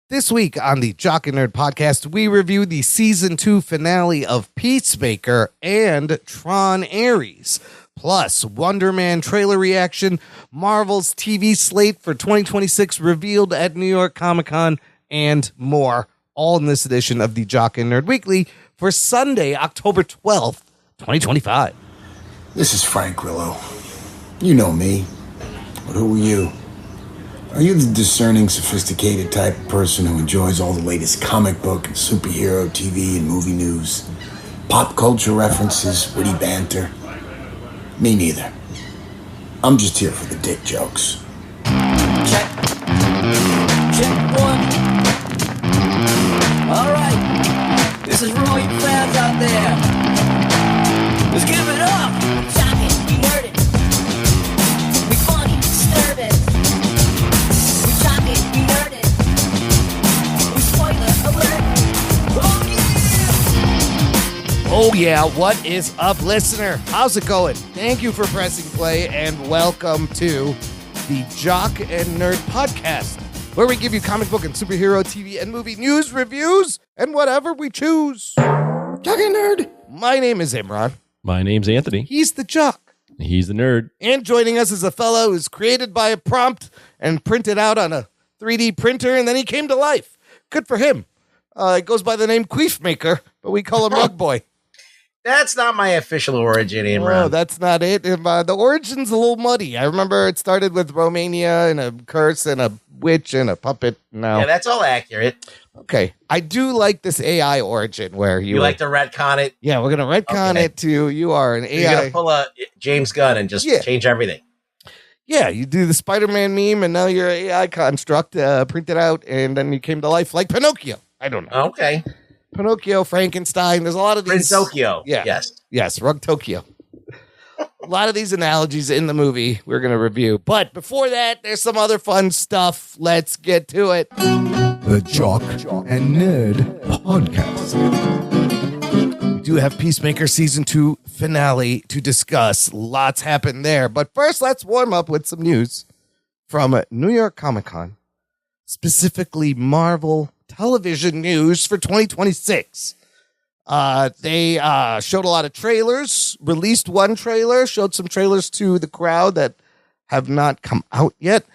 This week on the Jock and Nerd podcast, we review the season 2 finale of Peacemaker and Tron Ares, plus Wonder Man trailer reaction, Marvel's TV slate for 2026 revealed at New York Comic Con, and more, all in this edition of the Jock and Nerd Weekly for Sunday, October 12th, 2025. This is Frank Grillo. You know me, but who are you? Are you the discerning, sophisticated type of person who enjoys all the latest comic book and superhero TV and movie news? Pop culture references, witty banter? Me neither. I'm just here for the dick jokes. Check. Check one. All right. This is for all you fans out there. Let's give it up. Shock it, we nerd it. We funny, disturb it. We shock it, we nerd it. We spoiler alert. Oh yeah, what is up, listener? How's it going? Thank you for pressing play and welcome to the Jock and Nerd podcast, where we give you comic book and superhero TV and movie news, reviews, and whatever we choose. Jock and Nerd. My name is Imran. My name's Anthony. He's the Jock. He's the nerd. And joining us is a fellow who's created by a prompt and printed out on a 3D printer, and then he came to life. Good for him. It goes by the name Peacemaker, but we call him Rug Boy. That's not my official origin, Imran. Oh, that's not it. The origin's a little muddy. I remember it started with Romania and a curse and a witch and a puppet. No. Yeah, that's all accurate. Okay. I do like this AI origin where You like to retcon it? Yeah, we're going to retcon it to you are an AI. You're going to pull a James Gunn and just change everything. Yeah, you do the Spider-Man meme and now you're an AI construct, print it out, and then you came to life like Pinocchio. I don't know. Okay. Pinocchio, Frankenstein. There's a lot of these. Prince Tokyo. Yeah. Yes, Rug Tokyo. A lot of these analogies in the movie we're going to review. But before that, there's some other fun stuff. Let's get to it. The Jock and Nerd podcast. We do have Peacemaker Season 2 finale to discuss. Lots happened there. But first, let's warm up with some news from New York Comic Con, specifically Marvel television news for 2026. They showed a lot of trailers, released one trailer, showed some trailers to the crowd that have not come out yet.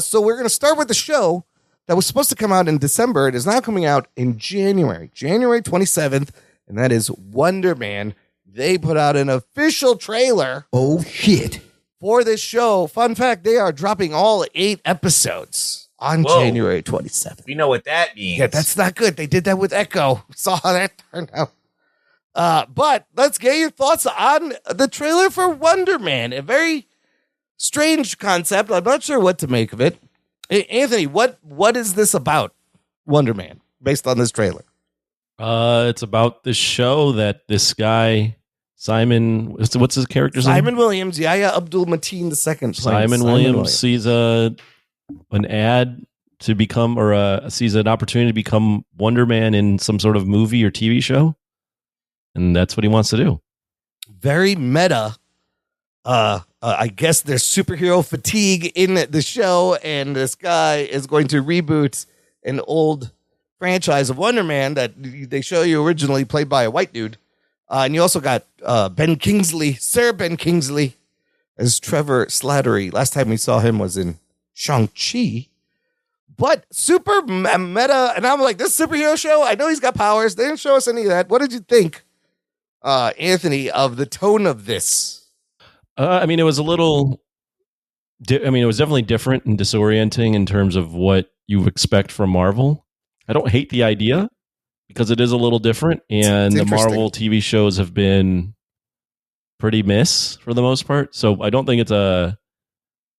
So we're going to start with the show that was supposed to come out in December. It is now coming out in January 27th, and that is Wonder Man. They put out an official trailer. Oh, shit. For this show. Fun fact, they are dropping all 8 episodes on January 27th. We know what that means. Yeah, that's not good. They did that with Echo. Saw how that turned out. But let's get your thoughts on the trailer for Wonder Man. A very strange concept. I'm not sure what to make of it. Hey, Anthony, what is this about, Wonder Man, based on this trailer? It's about this show that this guy, Simon, what's his character's name? Simon Williams, Yahya Abdul-Mateen II. Simon Williams sees an ad to become, or sees an opportunity to become Wonder Man in some sort of movie or TV show, and that's what he wants to do. Very meta. I guess there's superhero fatigue in the show, and this guy is going to reboot an old franchise of Wonder Man that they show you originally played by a white dude. And you also got Sir Ben Kingsley, as Trevor Slattery. Last time we saw him was in Shang-Chi. But super meta, and I'm like, this superhero show, I know he's got powers. They didn't show us any of that. What did you think, Anthony, of the tone of this? I mean, it was a little... it was definitely different and disorienting in terms of what you expect from Marvel. I don't hate the idea, because it is a little different, and the Marvel TV shows have been pretty miss for the most part. So I don't think it's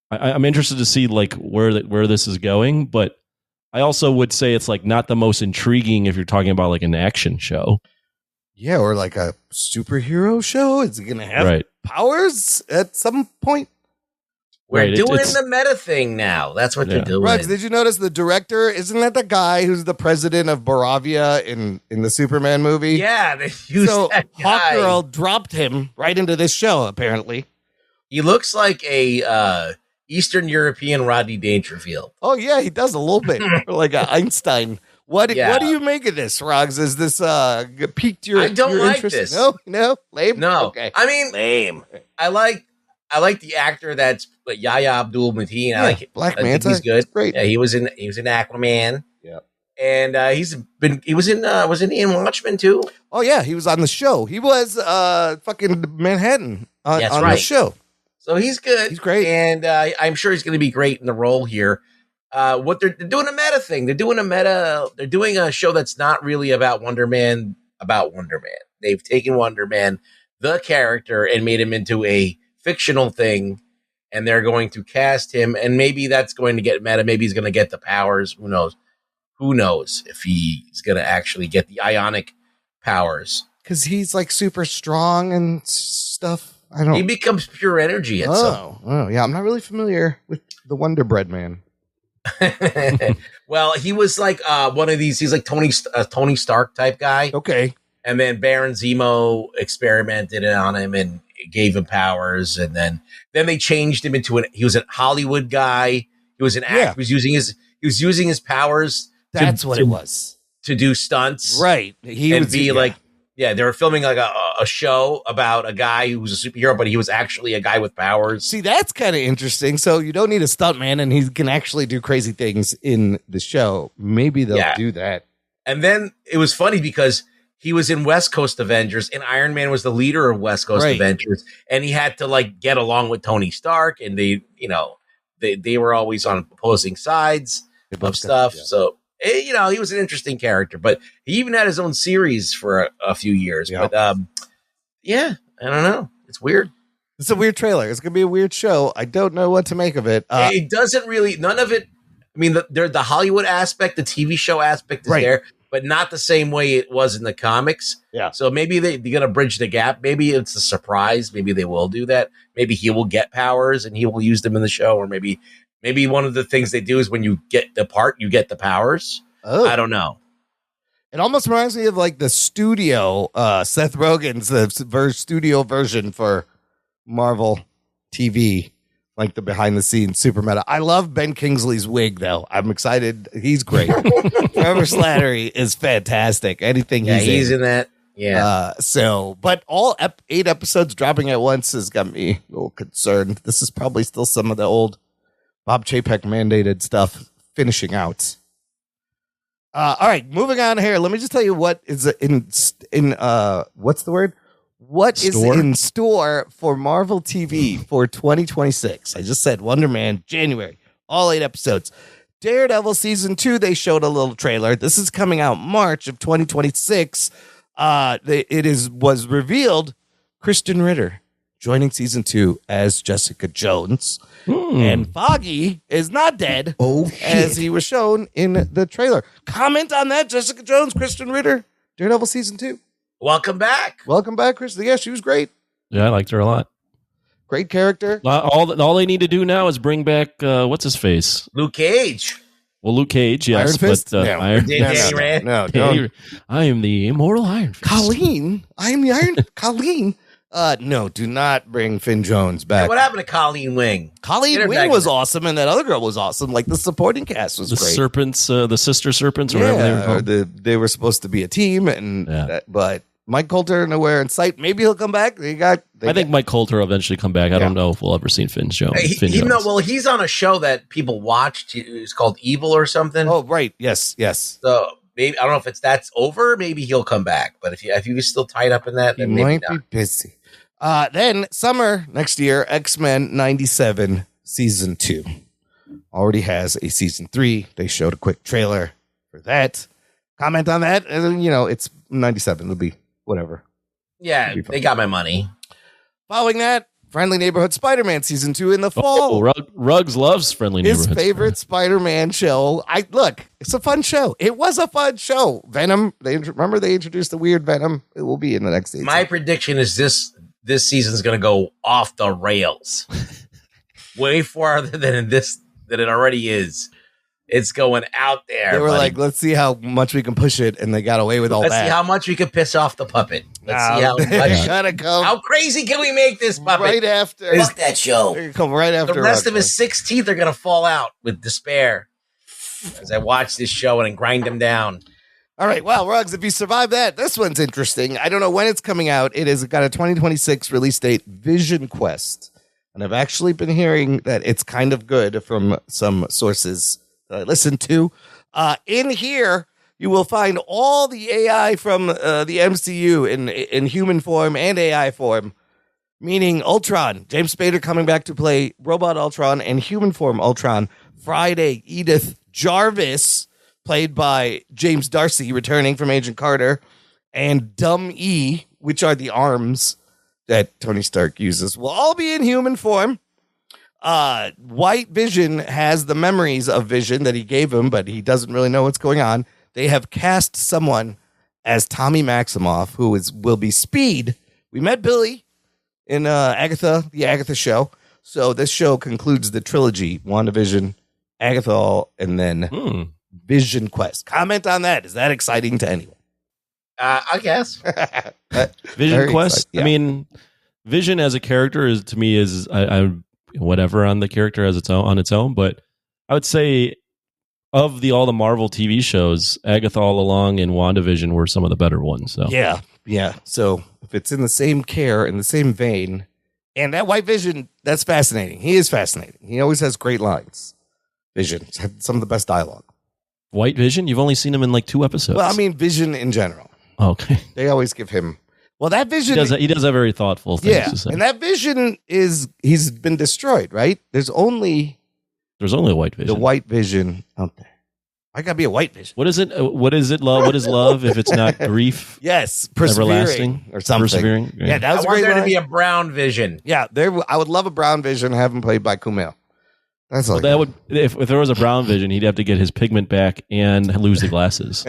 I'm interested to see like where this is going, but I also would say it's like not the most intriguing if you're talking about like an action show. Yeah, or like a superhero show. Is it going to have powers at some point? We're doing the meta thing now. That's what they're doing. Rugs, did you notice the director? Isn't that the guy who's the president of Boravia in the Superman movie? Yeah, they used that guy. Hawkgirl dropped him right into this show, apparently. He looks like a Eastern European Rodney Dangerfield. Oh yeah, he does a little bit like Einstein. What do you make of this, Roggs? Is this piqued your? I don't your like interest? this. No, lame. No, okay. I mean lame. I like the actor that's Yahya Abdul-Mateen. I like Black I think Manta. he's good. It's great. Yeah, he was in Aquaman. Yeah, and he was in Watchmen too. Oh yeah, he was on the show. He was fucking Manhattan on the show. So he's good. He's great, and I'm sure he's going to be great in the role here. What they're doing a meta thing. They're doing a show that's not really about Wonder Man. They've taken Wonder Man, the character, and made him into a fictional thing, and they're going to cast him, and maybe that's going to get meta. Maybe he's going to get the powers. Who knows if he's going to actually get the ionic powers, because he's like super strong and stuff. He becomes pure energy at some. Oh yeah, I'm not really familiar with the Wonder Bread Man. Well, he was like one of these. He's like Tony Stark type guy. Okay. And then Baron Zemo experimented on him and gave him powers, and then they changed him into he was a Hollywood guy. He was an actor. He was using his powers. That's what it was, to do stunts, right? They were filming like a show about a guy who was a superhero, but he was actually a guy with powers. See, that's kind of interesting. So you don't need a stuntman, and he can actually do crazy things in the show. Maybe they'll do that. And then it was funny because he was in West Coast Avengers, and Iron Man was the leader of West Coast Avengers, and he had to like get along with Tony Stark, and they were always on opposing sides of stuff. Yeah. So he was an interesting character, but he even had his own series for a few years. Yep. But I don't know. It's weird. It's a weird trailer. It's gonna be a weird show. I don't know what to make of it. It doesn't really. None of it. I mean, the Hollywood aspect, the TV show aspect is there, but not the same way it was in the comics. Yeah. So maybe they're gonna bridge the gap. Maybe it's a surprise. Maybe they will do that. Maybe he will get powers and he will use them in the show, or maybe one of the things they do is when you get the part, you get the powers. Oh. I don't know. It almost reminds me of like the studio, Seth Rogen's studio version for Marvel TV, like the behind the scenes super meta. I love Ben Kingsley's wig though. I'm excited. He's great. Trevor Slattery is fantastic. Anything he's in that. Yeah. But all 8 episodes dropping at once has got me a little concerned. This is probably still some of the old Bob Chapek mandated stuff finishing out. All right, moving on here. Let me just tell you what is in what's the word? What is in store for Marvel TV for 2026? I just said Wonder Man, January, all 8 episodes. Daredevil season 2, they showed a little trailer. This is coming out March of 2026. Was revealed Kristen Ritter joining season 2 as Jessica Jones. And Foggy is not dead, as he was shown in the trailer. Comment on that, Jessica Jones, Kristen Ritter, Daredevil season 2. Welcome back, Kristen. Yeah, she was great. Yeah, I liked her a lot. Great character. All they need to do now is bring back what's his face, Luke Cage. Well, Luke Cage, yes, Iron Fist? but Danny Rand. No, I am the immortal Iron Fist. Colleen, I am the Iron. Colleen. No, do not bring Finn Jones back. Hey, what happened to Colleen Wing? Colleen Wing was awesome, and that other girl was awesome. Like the supporting cast was great. Serpents, the sister serpents, or whatever they were called. They were supposed to be a team, but Mike Coulter nowhere in sight. Maybe he'll come back. I think Mike Coulter will eventually come back. I don't know if we'll ever see Finn Jones. He's on a show that people watched. It's called Evil or something. Oh, right. Yes. So maybe I don't know if that's over. Maybe he'll come back. But if he was still tied up in that, then he might be busy. Then summer next year, X-Men 97 season 2 already has a season 3. They showed a quick trailer for that. Comment on that, and it's 97. It'll be whatever. Yeah, they got my money. Following that, Friendly Neighborhood Spider-Man season 2 in the fall. Ruggs loves Friendly Neighborhood. His favorite Spider-Man show. It's a fun show. It was a fun show. Venom. They introduced the weird Venom. It will be in the next season. My prediction is this season is going to go off the rails, way farther than it already is. It's going out there. They were buddy. like, let's see how much we can push it, and they got away with all Let's that. see how much we can piss off the puppet. Let's see how they're much. gonna come How crazy can we make this puppet? right after. Fuck that show. They're gonna come right after. The rest of Rockboy. his 6 teeth are going to fall out with despair as I watch this show and grind them down. All right, well, Ruggs, if you survive that, this one's interesting. I don't know when it's coming out. It has got a 2026 release date, Vision Quest. And I've actually been hearing that it's kind of good from some sources that I listened to. In here, you will find all the AI from the MCU in human form and AI form, meaning Ultron. James Spader coming back to play Robot Ultron and human form Ultron. Friday, Edith Jarvis, played by James Darcy, returning from Agent Carter, and Dumb E, which are the arms that Tony Stark uses, will all be in human form. White Vision has the memories of Vision that he gave him, but he doesn't really know what's going on. They have cast someone as Tommy Maximoff, who will be Speed. We met Billy in the Agatha show. So this show concludes the trilogy, WandaVision, Agatha, and then Vision Quest. Comment on that. Is that exciting to anyone? I guess. Vision Quest. Exciting, yeah. I mean, Vision as a character is to me is I whatever on the character as on its own, but I would say of all the Marvel TV shows, Agatha All Along and WandaVision were some of the better ones. So Yeah. So if it's in the same care, in the same vein, and that White Vision, that's fascinating. He is fascinating. He always has great lines. Vision. He's had some of the best dialogue. White Vision, you've only seen him in like 2 episodes. Well, I mean, Vision in general. Okay. They always give him. Well, that Vision. He does have very thoughtful things to say. And that Vision he's been destroyed, right? There's only a White Vision. the White Vision out there. I gotta be a White Vision. What is it? What is it? Love? What is love if it's not grief? Yes, persevering Everlasting or something. Persevering. Yeah, that was I a want great there to line. be a brown Vision. Yeah, I would love a brown Vision. Have him played by Kumail. That's Well, that would if there was a brown Vision, he'd have to get his pigment back and lose the glasses.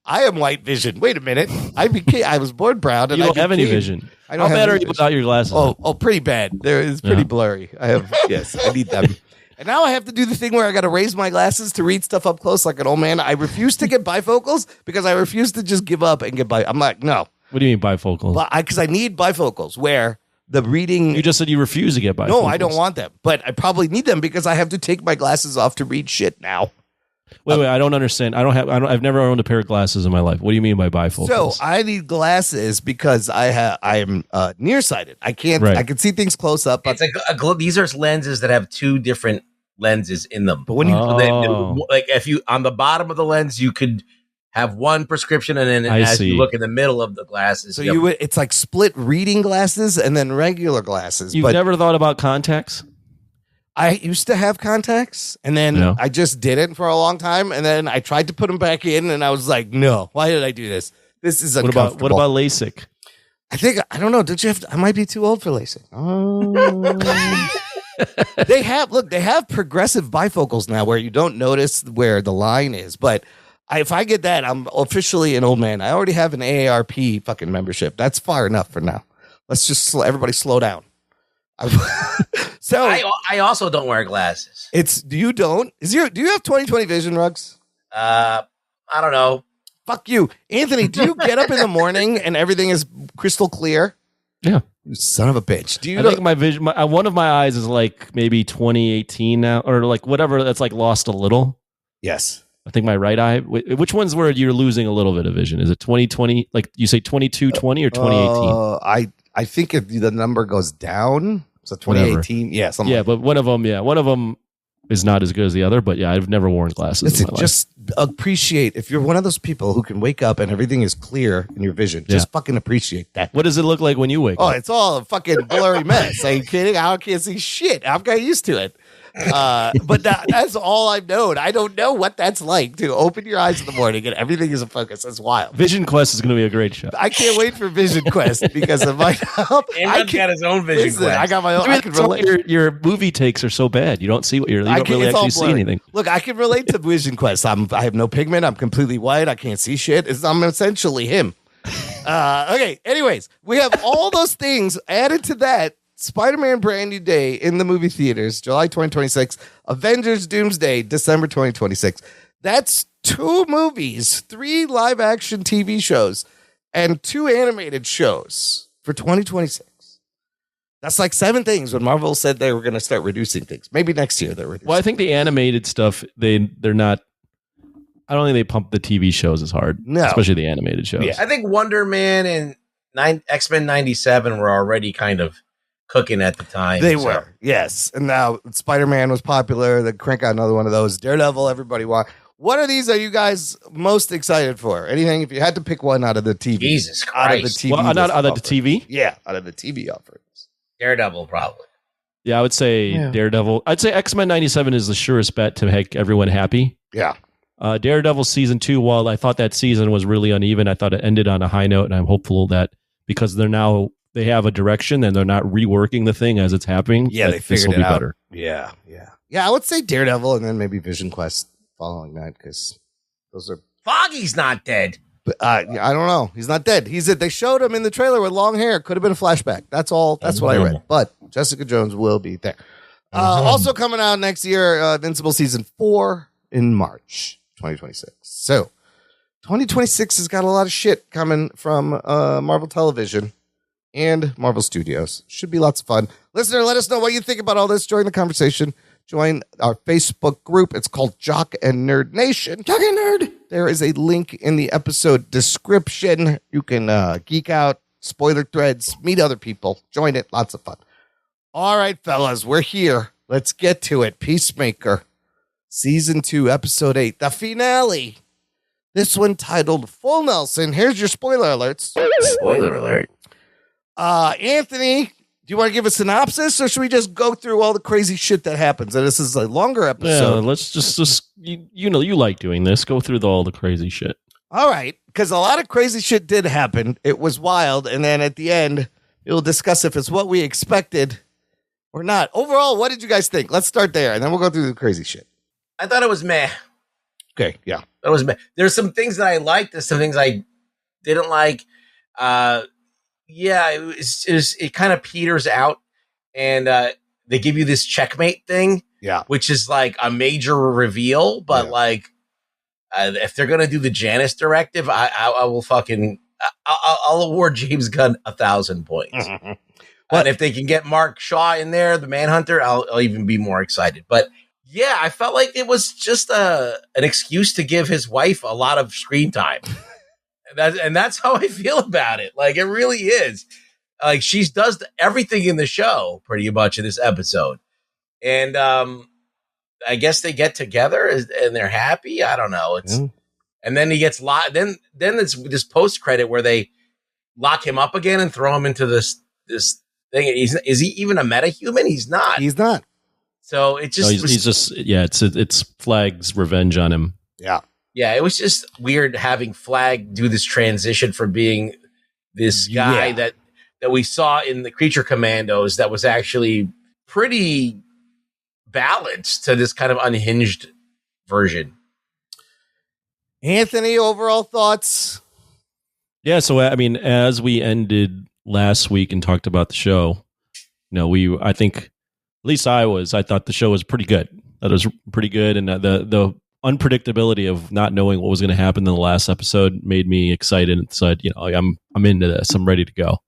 I am White Vision. Wait a minute. I was born brown. And You don't I have any became- vision. I don't How have bad any are you vision. without your glasses? Oh, pretty bad. There is pretty Yeah. blurry. I have yes, I need them. And now I have to do the thing where I got to raise my glasses to read stuff up close like an old man. I refuse to get bifocals because I refuse to just give up and get I'm like, no. What do you mean bifocals? Because I need bifocals where the reading. You just said you refuse to get bifocals. No, I don't want them. But I probably need them because I have to take my glasses off to read shit now. Wait, I don't understand. I've never owned a pair of glasses in my life. What do you mean by bifocals? So I need glasses because I am nearsighted. I can't. Right. I can see things close up. But It's these are lenses that have 2 different lenses in them. But when you like if you on the bottom of the lens, you could have one prescription, and then I as see. you look in the middle of the glasses, so you have- it's like split reading glasses and then regular glasses. You've but never thought about contacts? I used to have contacts, and then No. I just didn't for a long time, and then I tried to put them back in, and I was like, no, why did I do this? This is What uncomfortable. about LASIK? I don't know. Don't you have I might be too old for LASIK. Oh. they have progressive bifocals now where you don't notice where the line is. But if I get that, I'm officially an old man. I already have an AARP fucking membership. That's far enough for now. Let's just everybody slow down. So I also don't wear glasses. do you have 20/20 vision, Ruggs? I don't know. Fuck you. Anthony, do you get up in the morning and everything is crystal clear? Yeah. You son of a bitch. Do you I think my vision, one of my eyes is like maybe 2018 now, or like whatever. That's like lost a little. Yes. I think my right eye. Which one's where you're losing a little bit of vision? Is it 2020? Like you say 2220 or 2018? I think if the number goes down, so 2018. Yeah, something. Yeah, like but one of them is not as good as the other. But yeah, I've never worn glasses. Listen, in my life. just appreciate if you're one of those people who can wake up and everything is clear in your vision. Just fucking appreciate that. What does it look like when you wake Oh, up? it's all a fucking blurry mess. Are you kidding? I can't see shit. I've got used to it. But that's all I've known. I don't know what that's like to open your eyes in the morning and everything is a focus. That's wild. Vision Quest is going to be a great show. I can't wait for Vision Quest because of my help. Aaron's got his own vision Listen, quest. I got my own. I mean, I can that's why relate. your movie takes are so bad. You don't see what you don't really it's all actually see blurry. anything. Look, I can relate to Vision Quest. I have no pigment. I'm completely white. I can't see shit. I'm essentially him. Okay. Anyways, we have all those things added to that. Spider-Man Brand New Day in the movie theaters, July 2026. Avengers Doomsday, December 2026. That's 2 movies, 3 live-action TV shows, and 2 animated shows for 2026. That's like 7 things when Marvel said they were going to start reducing things. Maybe next year they're reducing. Well, I think the animated stuff, they're not. I don't think they pump the TV shows as hard. No. Especially the animated shows. Yeah. I think Wonder Man and X-Men 97 were already kind of cooking at the time. They were, yes. And now Spider-Man was popular. They crank out another one of those. Daredevil, everybody want. What of these are you guys most excited for? Anything, if you had to pick one out of the TV. Jesus Out of the Christ. TV. Well, not out of the TV? Yeah, out of the TV offerings. Daredevil, probably. Yeah, I would say Daredevil. I'd say X-Men 97 is the surest bet to make everyone happy. Yeah. Daredevil season 2, while I thought that season was really uneven, I thought it ended on a high note, and I'm hopeful that because they have a direction and they're not reworking the thing as it's happening. Yeah, they figured it be out. better. Yeah. I would say Daredevil and then maybe Vision Quest following that because those are. Foggy's not dead. I don't know. He's not dead. They showed him in the trailer with long hair. Could have been a flashback. That's all. That's what I read. But Jessica Jones will be there. Also coming out next year, Invincible season 4 in March 2026. So 2026 has got a lot of shit coming from Marvel Television and Marvel Studios. Should be lots of fun. Listener, let us know what you think about all this. Join the conversation. Join our Facebook group. It's called Jock and Nerd Nation. Jock and Nerd. There is a link in the episode description. You can geek out, spoiler threads, meet other people. Join it. Lots of fun. All right, fellas, we're here. Let's get to it. Peacemaker, Season 2, Episode 8, the finale. This one titled Full Nelson. Here's your spoiler alerts. Spoiler alert. Anthony, do you want to give a synopsis, or should we just go through all the crazy shit that happens? And this is a longer Yeah, episode. let's just you know you like doing this. Go through all the crazy shit. All right, because a lot of crazy shit did happen. It was wild, and then at the end, we'll discuss if it's what we expected or not. Overall, what did you guys think? Let's start there, and then we'll go through the crazy shit. I thought it was meh. Okay, yeah. That was meh. There's some things that I liked. There's some things I didn't like. It kind of peters out, and they give you this checkmate thing, which is like a major reveal. But if they're gonna do the Janus directive, I will fucking I'll award James Gunn 1,000 points. And if they can get Mark Shaw in there, the Manhunter, I'll even be more excited. But yeah, I felt like it was just an excuse to give his wife a lot of screen time. And that's how I feel about it. Like, it really is. Like, she does everything in the show pretty much in this episode. And I guess they get together and they're happy. I don't know. And then he gets locked. Then it's this post credit where they lock him up again and throw him into this thing. Is he even a metahuman? He's not. He's not. So it just he's just it's Flag's revenge on him. Yeah. Yeah, it was just weird having Flag do this transition from being this guy that we saw in the Creature Commandos that was actually pretty balanced to this kind of unhinged version. Anthony, overall thoughts? Yeah, so I mean, as we ended last week and talked about the show, I think, at least I thought the show was pretty good. That was pretty good, and the unpredictability of not knowing what was going to happen in the last episode made me excited and said, I'm into this. I'm ready to go.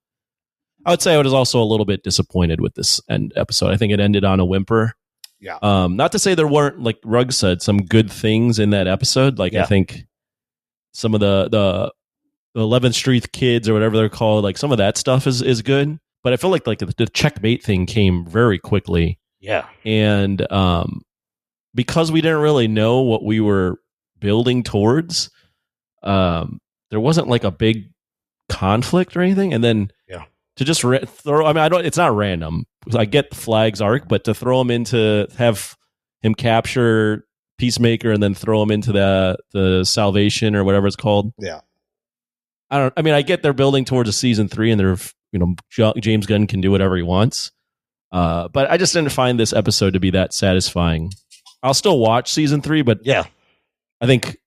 I would say I was also a little bit disappointed with this end episode. I think it ended on a whimper. Yeah. Not to say there weren't, like Rugg said, some good things in that episode. Like, I think some of the 11th Street kids or whatever they're called, like some of that stuff is good. But I feel like the checkmate thing came very quickly. Yeah. And because we didn't really know what we were building towards, there wasn't like a big conflict or anything. And then to just throw, it's not random. I get Flag's arc, but to throw him have him capture Peacemaker and then throw him into the Salvation or whatever it's called. Yeah. I get they're building towards a season 3 and they're, James Gunn can do whatever he wants. But I just didn't find this episode to be that satisfying. I'll still watch season 3, but I think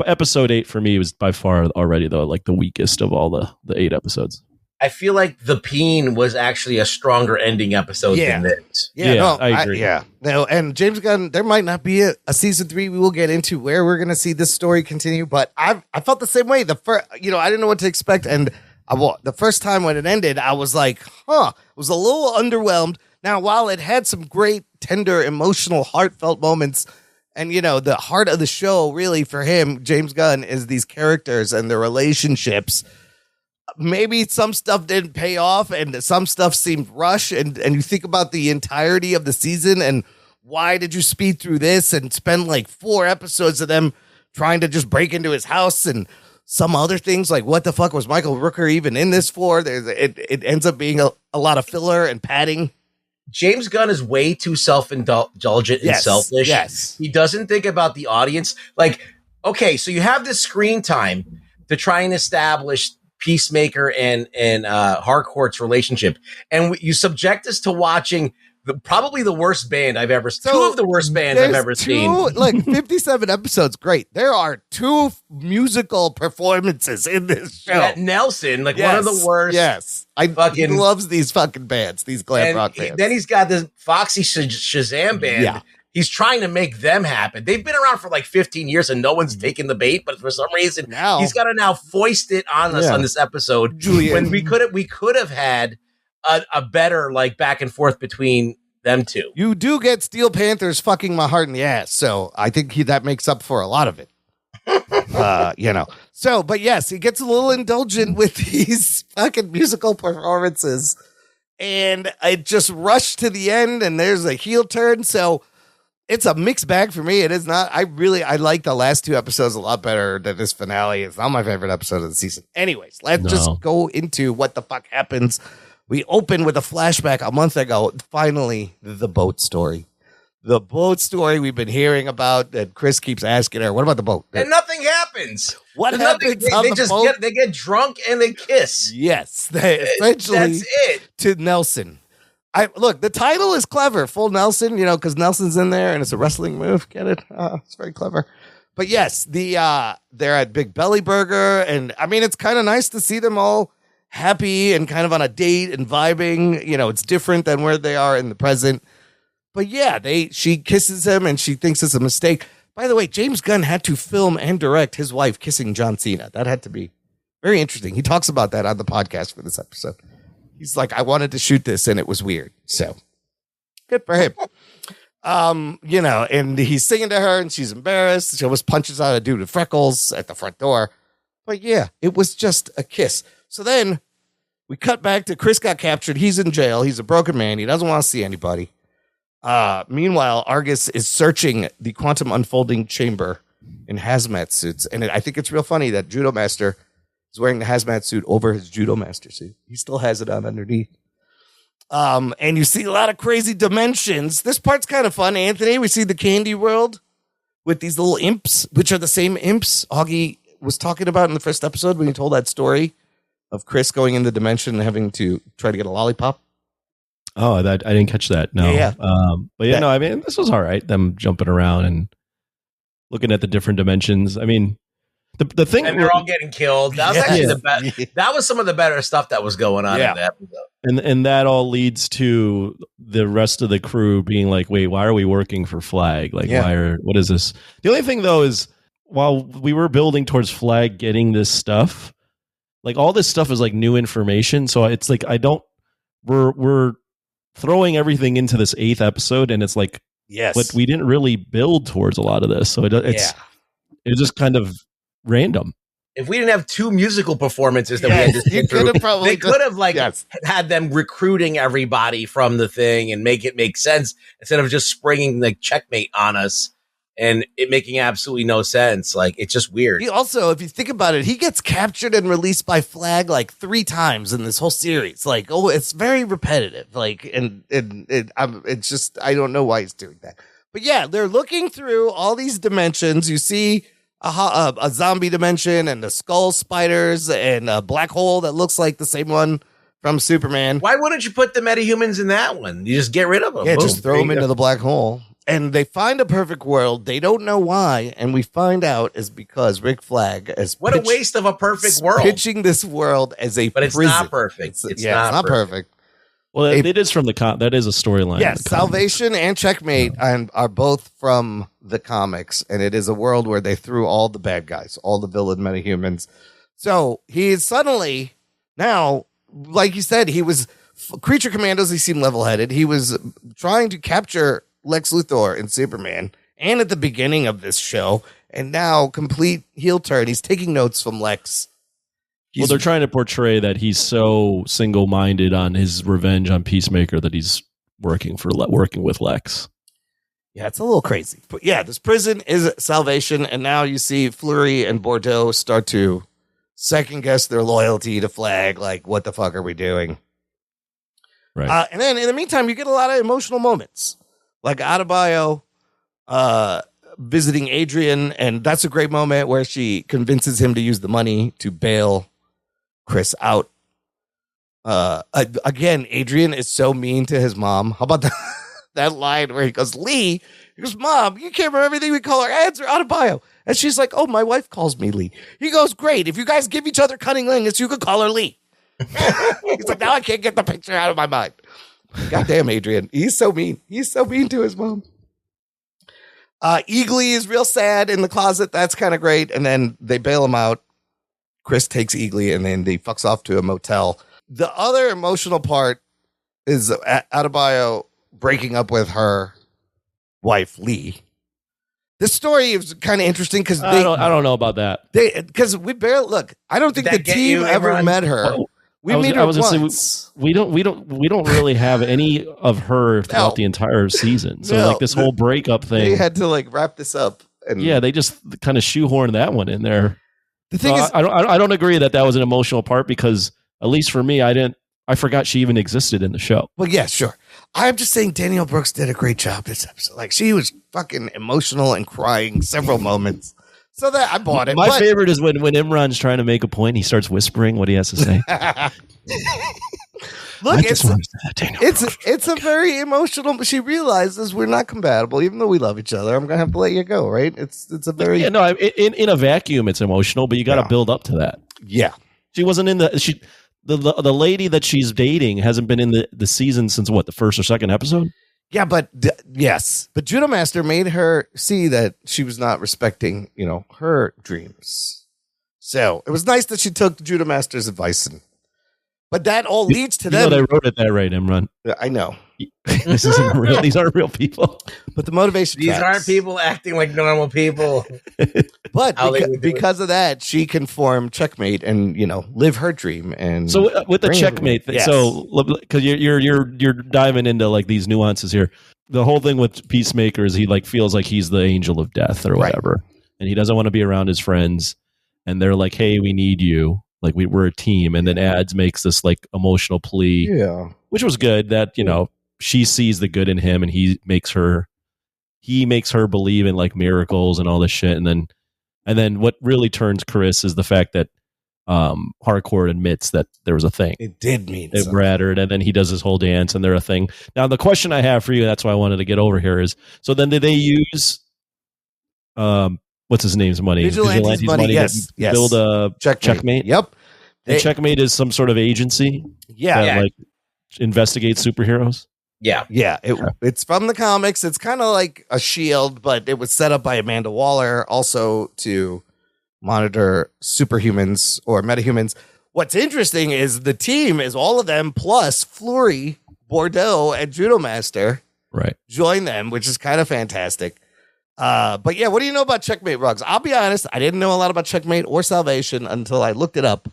episode 8 for me was by far already though, like the weakest of all the 8 episodes. I feel like The Peen was actually a stronger ending episode Yeah. than this. Yeah, no, I agree. No, and James Gunn, there might not be a season 3. We will get into where we're going to see this story continue, but I felt the same way. I didn't know what to expect, and the first time when it ended, I was like, was a little underwhelmed. Now, while it had some great, tender, emotional, heartfelt moments, and the heart of the show, really for him, James Gunn, is these characters and their relationships. Maybe some stuff didn't pay off and some stuff seemed rushed, and you think about the entirety of the season and why did you speed through this and spend like 4 episodes of them trying to just break into his house and some other things, like what the fuck was Michael Rooker even in this for? It ends up being a lot of filler and padding. James Gunn is way too self-indulgent and selfish. Yes. He doesn't think about the audience. Like, okay, so you have this screen time to try and establish Peacemaker and Harcourt's relationship, and you subject us to watching probably the worst band I've ever seen. 2 of the worst bands I've ever seen. Like 57 episodes. Great. There are 2 musical performances in this show. Yeah, Nelson, like one of the worst. Yes. He loves these fucking bands, these glam rock bands. Then he's got this Foxy Shazam band. Yeah. He's trying to make them happen. They've been around for like 15 years and no one's taken the bait, but for some reason he's got to now foist it on us on this episode. Julian. When we could have had a better like back and forth between them 2. You do get Steel Panthers fucking my heart in the ass, so I think that makes up for a lot of it. So, but yes, he gets a little indulgent with these fucking musical performances, and it just rushed to the end, and there's a heel turn. So it's a mixed bag for me. It is not. I like the last 2 episodes a lot better than this finale. It's not my favorite episode of the season. Anyways, let's just go into what the fuck happens. We open with a flashback a month ago. Finally, the boat story. The boat story we've been hearing about that Chris keeps asking her, what about the boat? And nothing happens. What happens on the boat? They get drunk and they kiss. Yes, essentially That's it. to Nelson. Look, the title is clever, Full Nelson, because Nelson's in there and it's a wrestling move. Get it? It's very clever. But yes, they're at Big Belly Burger, and I mean, it's kind of nice to see them all happy and kind of on a date and vibing. It's different than where they are in the present. But yeah, she kisses him and she thinks it's a mistake. By the way, James Gunn had to film and direct his wife kissing John Cena. That had to be very interesting. He talks about that on the podcast for this episode. He's like, I wanted to shoot this and it was weird. So good for him. And he's singing to her and she's embarrassed. She almost punches out a dude with freckles at the front door. But yeah, it was just a kiss. So then we cut back to Chris got captured. He's in jail. He's a broken man. He doesn't want to see anybody. Meanwhile, Argus is searching the quantum unfolding chamber in hazmat suits. And I think it's real funny that Judo Master is wearing the hazmat suit over his Judo Master suit. He still has it on underneath. And you see a lot of crazy dimensions. This part's kind of fun, Anthony. We see the candy world with these little imps, which are the same imps Augie was talking about in the first episode when he told that story of Chris going in the dimension and having to try to get a lollipop. Oh, I didn't catch that. No. Yeah. But yeah, no, I mean, this was all right. Them jumping around and looking at the different dimensions. I mean, the thing, and they're all getting killed. That was actually the best. That was some of the better stuff that was going on in that episode. And that all leads to the rest of the crew being like, wait, why are we working for Flag? Like, what is this? The only thing though is while we were building towards Flag getting this stuff, like all this stuff is like new information. So it's like, we're throwing everything into this 8th episode and it's like, but we didn't really build towards a lot of this. So it's just kind of random. If we didn't have 2 musical performances that we had to sit through, they could have had them recruiting everybody from the thing and make it make sense instead of just springing like checkmate on us and it making absolutely no sense. Like, it's just weird. He also, if you think about it, he gets captured and released by Flag like 3 times in this whole series. Like, it's very repetitive. Like, it's just, I don't know why he's doing that. But yeah, they're looking through all these dimensions. You see a zombie dimension and the skull spiders and a black hole that looks like the same one from Superman. Why wouldn't you put the metahumans in that one? You just get rid of them. Yeah, Boom. just throw them into the black hole. And they find a perfect world. They don't know why, and we find out is because Rick Flag is What a waste of a perfect world. pitching this world as a But it's prison. not perfect. It's not perfect. Well, it is from that is a storyline. Yes, Salvation and Checkmate are both from the comics, and it is a world where they threw all the bad guys, all the villain metahumans. So he is suddenly now, like you said, he was Creature Commandos. He seemed level-headed. He was trying to capture Lex Luthor and Superman, and at the beginning of this show, and now complete heel turn. He's taking notes from Lex. Well, they're trying to portray that he's so single-minded on his revenge on Peacemaker that he's working with Lex. Yeah, it's a little crazy. But yeah, this prison is Salvation, and now you see Fleury and Bordeaux start to second-guess their loyalty to Flag. Like, what the fuck are we doing? Right. And then in the meantime, you get a lot of emotional moments. Like Adebayo visiting Adrian, and that's a great moment where she convinces him to use the money to bail Chris out. Again, Adrian is so mean to his mom. How about that line where he goes, Lee? He goes, Mom, you can't remember everything we call our ads or Adebayo. And she's like, oh, my wife calls me Lee. He goes, great. If you guys give each other cunning lingus, you could call her Lee. He's like, now I can't get the picture out of my mind. Goddamn, Adrian. He's so mean. He's so mean to his mom. Eagly is real sad in the closet. That's kind of great. And then they bail him out. Chris takes Eagly and then he fucks off to a motel. The other emotional part is Adebayo breaking up with her wife, Lee. This story is kind of interesting because I don't know about that. Because we barely look. I don't think the team ever met her. Well, We meet her once. We don't really have any of her throughout the entire season. So like this whole breakup thing, they had to like wrap this up. And yeah, they just kind of shoehorned that one in there. The thing is, I don't agree that was an emotional part because at least for me, I forgot she even existed in the show. Well, yeah, sure. I'm just saying Danielle Brooks did a great job this episode. Like she was fucking emotional and crying several moments. So that I bought it. My favorite is when Imran's trying to make a point, he starts whispering what he has to say. Look, it's a very emotional. She realizes we're not compatible, even though we love each other. I'm gonna have to let you go, right? It's a very in a vacuum, it's emotional, but you got to build up to that. Yeah, she wasn't in the lady that she's dating hasn't been in the season since what, the first or second episode. Yeah, but yes, but Judo Master made her see that she was not respecting, her dreams. So it was nice that she took Judo Master's advice, but that all leads to them. They wrote it that right, Imran. I know. This isn't real. These aren't real people. But the motivation. These aren't people acting like normal people. But because of that, she can form Checkmate and live her dream. And so with the Checkmate thing, yes. so because you're diving into like these nuances here. The whole thing with Peacemaker is he like feels like he's the angel of death or whatever, and he doesn't want to be around his friends. And they're like, "Hey, we need you. Like we're a team." And then Ads makes this like emotional plea, which was good. That she sees the good in him, and he makes her believe in like miracles and all this shit. And then what really turns Chris is the fact that Harcourt admits that there was a thing. It did mean it rattered, and then he does his whole dance, and they're a thing. Now the question I have for you, that's why I wanted to get over here, is so then did they use what's his name's money? Vigilante's money, yes. Build a Checkmate. Yep. And Checkmate is some sort of agency. Yeah. Like investigates superheroes. Yeah. Yeah. It's from the comics. It's kind of like a shield, but it was set up by Amanda Waller also to monitor superhumans or metahumans. What's interesting is the team is all of them plus Fleury, Bordeaux, and Judo Master. Right. Join them, which is kind of fantastic. But yeah, what do you know about Checkmate, Ruggs? I'll be honest, I didn't know a lot about Checkmate or Salvation until I looked it up.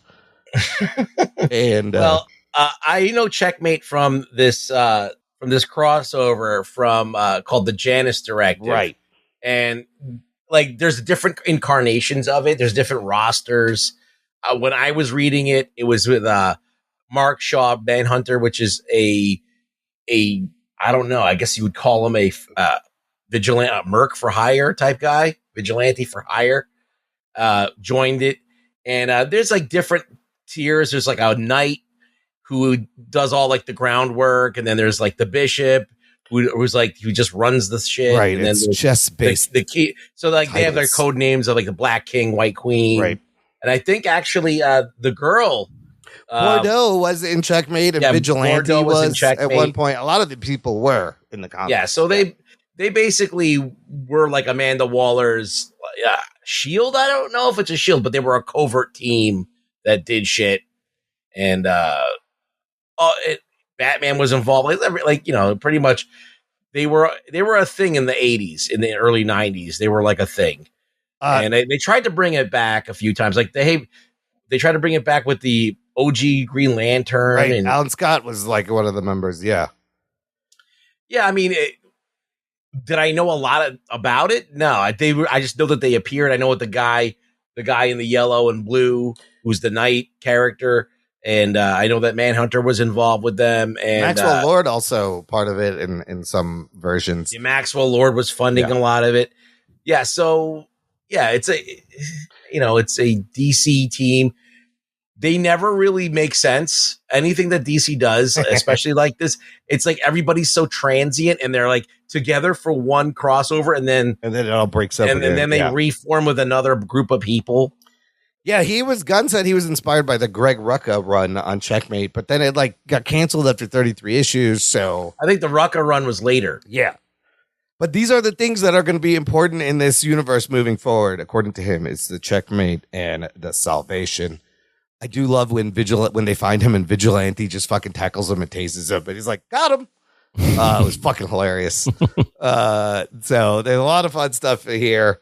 And I know Checkmate from this crossover from called the Janus Directive, right? And like, there's different incarnations of it. There's different rosters. When I was reading it, it was with Mark Shaw Manhunter, which is a I don't know. I guess you would call him a vigilante, merc for hire type guy, vigilante for hire. Joined it, and there's like different tiers. There's like a knight who does all like the groundwork, and then there's like the bishop who's like who just runs the shit. Right. And It's chess based. the key. So like they have their titles. code names of like the Black King, White Queen, Right. And I think actually the girl Bordeaux was in Checkmate, and Vigilante Bordeaux was in was Checkmate. at one point. A lot of the people were in the comics. Yeah, so they basically were like Amanda Waller's shield. I don't know if it's a shield, but they were a covert team that did shit. And Batman was involved. Like pretty much they were a thing in the 80s, in the early 90s. They were like a thing. And they tried to bring it back a few times. Like they tried to bring it back with the OG Green Lantern. Right. And Alan Scott was like one of the members. Yeah. yeah, I mean, did I know a lot about it? No, I just know that they appeared. I know what the guy in the yellow and blue, who's the Knight character, and I know that Manhunter was involved with them. And Maxwell Lord also part of it in some versions. Maxwell Lord was funding a lot of it. Yeah, so yeah, it's a DC team. They never really make sense. Anything that DC does, especially like this, it's like everybody's so transient and they're like together for one crossover and then it all breaks up. And then they reform with another group of people. Yeah, Gunn said he was inspired by the Greg Rucka run on Checkmate, but then it like got canceled after 33 issues. So I think the Rucka run was later. Yeah. But these are the things that are going to be important in this universe moving forward, according to him. It's the Checkmate and the Salvation. I do love when they find him and Vigilante just fucking tackles him and tases him, but he's like, got him. It was fucking hilarious. So there's a lot of fun stuff here.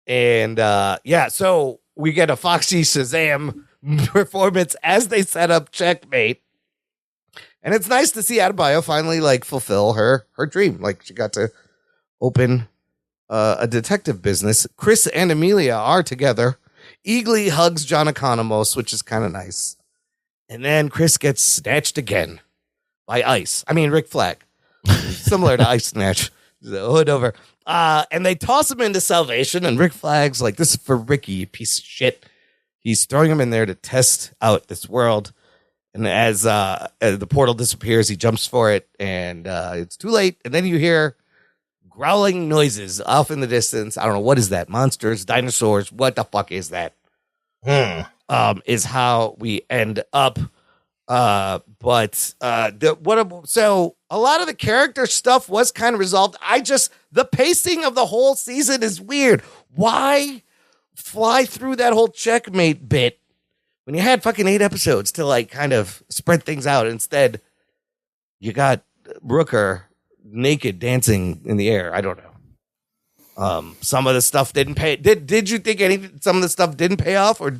And so we get a Foxy Shazam performance as they set up Checkmate. And it's nice to see Adebayo finally like fulfill her dream. Like she got to open a detective business. Chris and Amelia are together. Eagly hugs John Economos, which is kind of nice. And then Chris gets snatched again by Ice. I mean, Rick Flag. Similar to Ice Snatch. The hood over. And they toss him into Salvation, and Rick Flag's like, this is for Ricky, you piece of shit. He's throwing him in there to test out this world. And as the portal disappears, he jumps for it, and it's too late. And then you hear growling noises off in the distance. I don't know. What is that? Monsters, dinosaurs. What the fuck is that? Is how we end up. So a lot of the character stuff was kind of resolved. The pacing of the whole season is weird. Why fly through that whole Checkmate bit when you had fucking 8 episodes to like kind of spread things out? Instead, you got Rooker naked dancing in the air. I don't know. Some of the stuff didn't pay. Did you think some of the stuff didn't pay off, or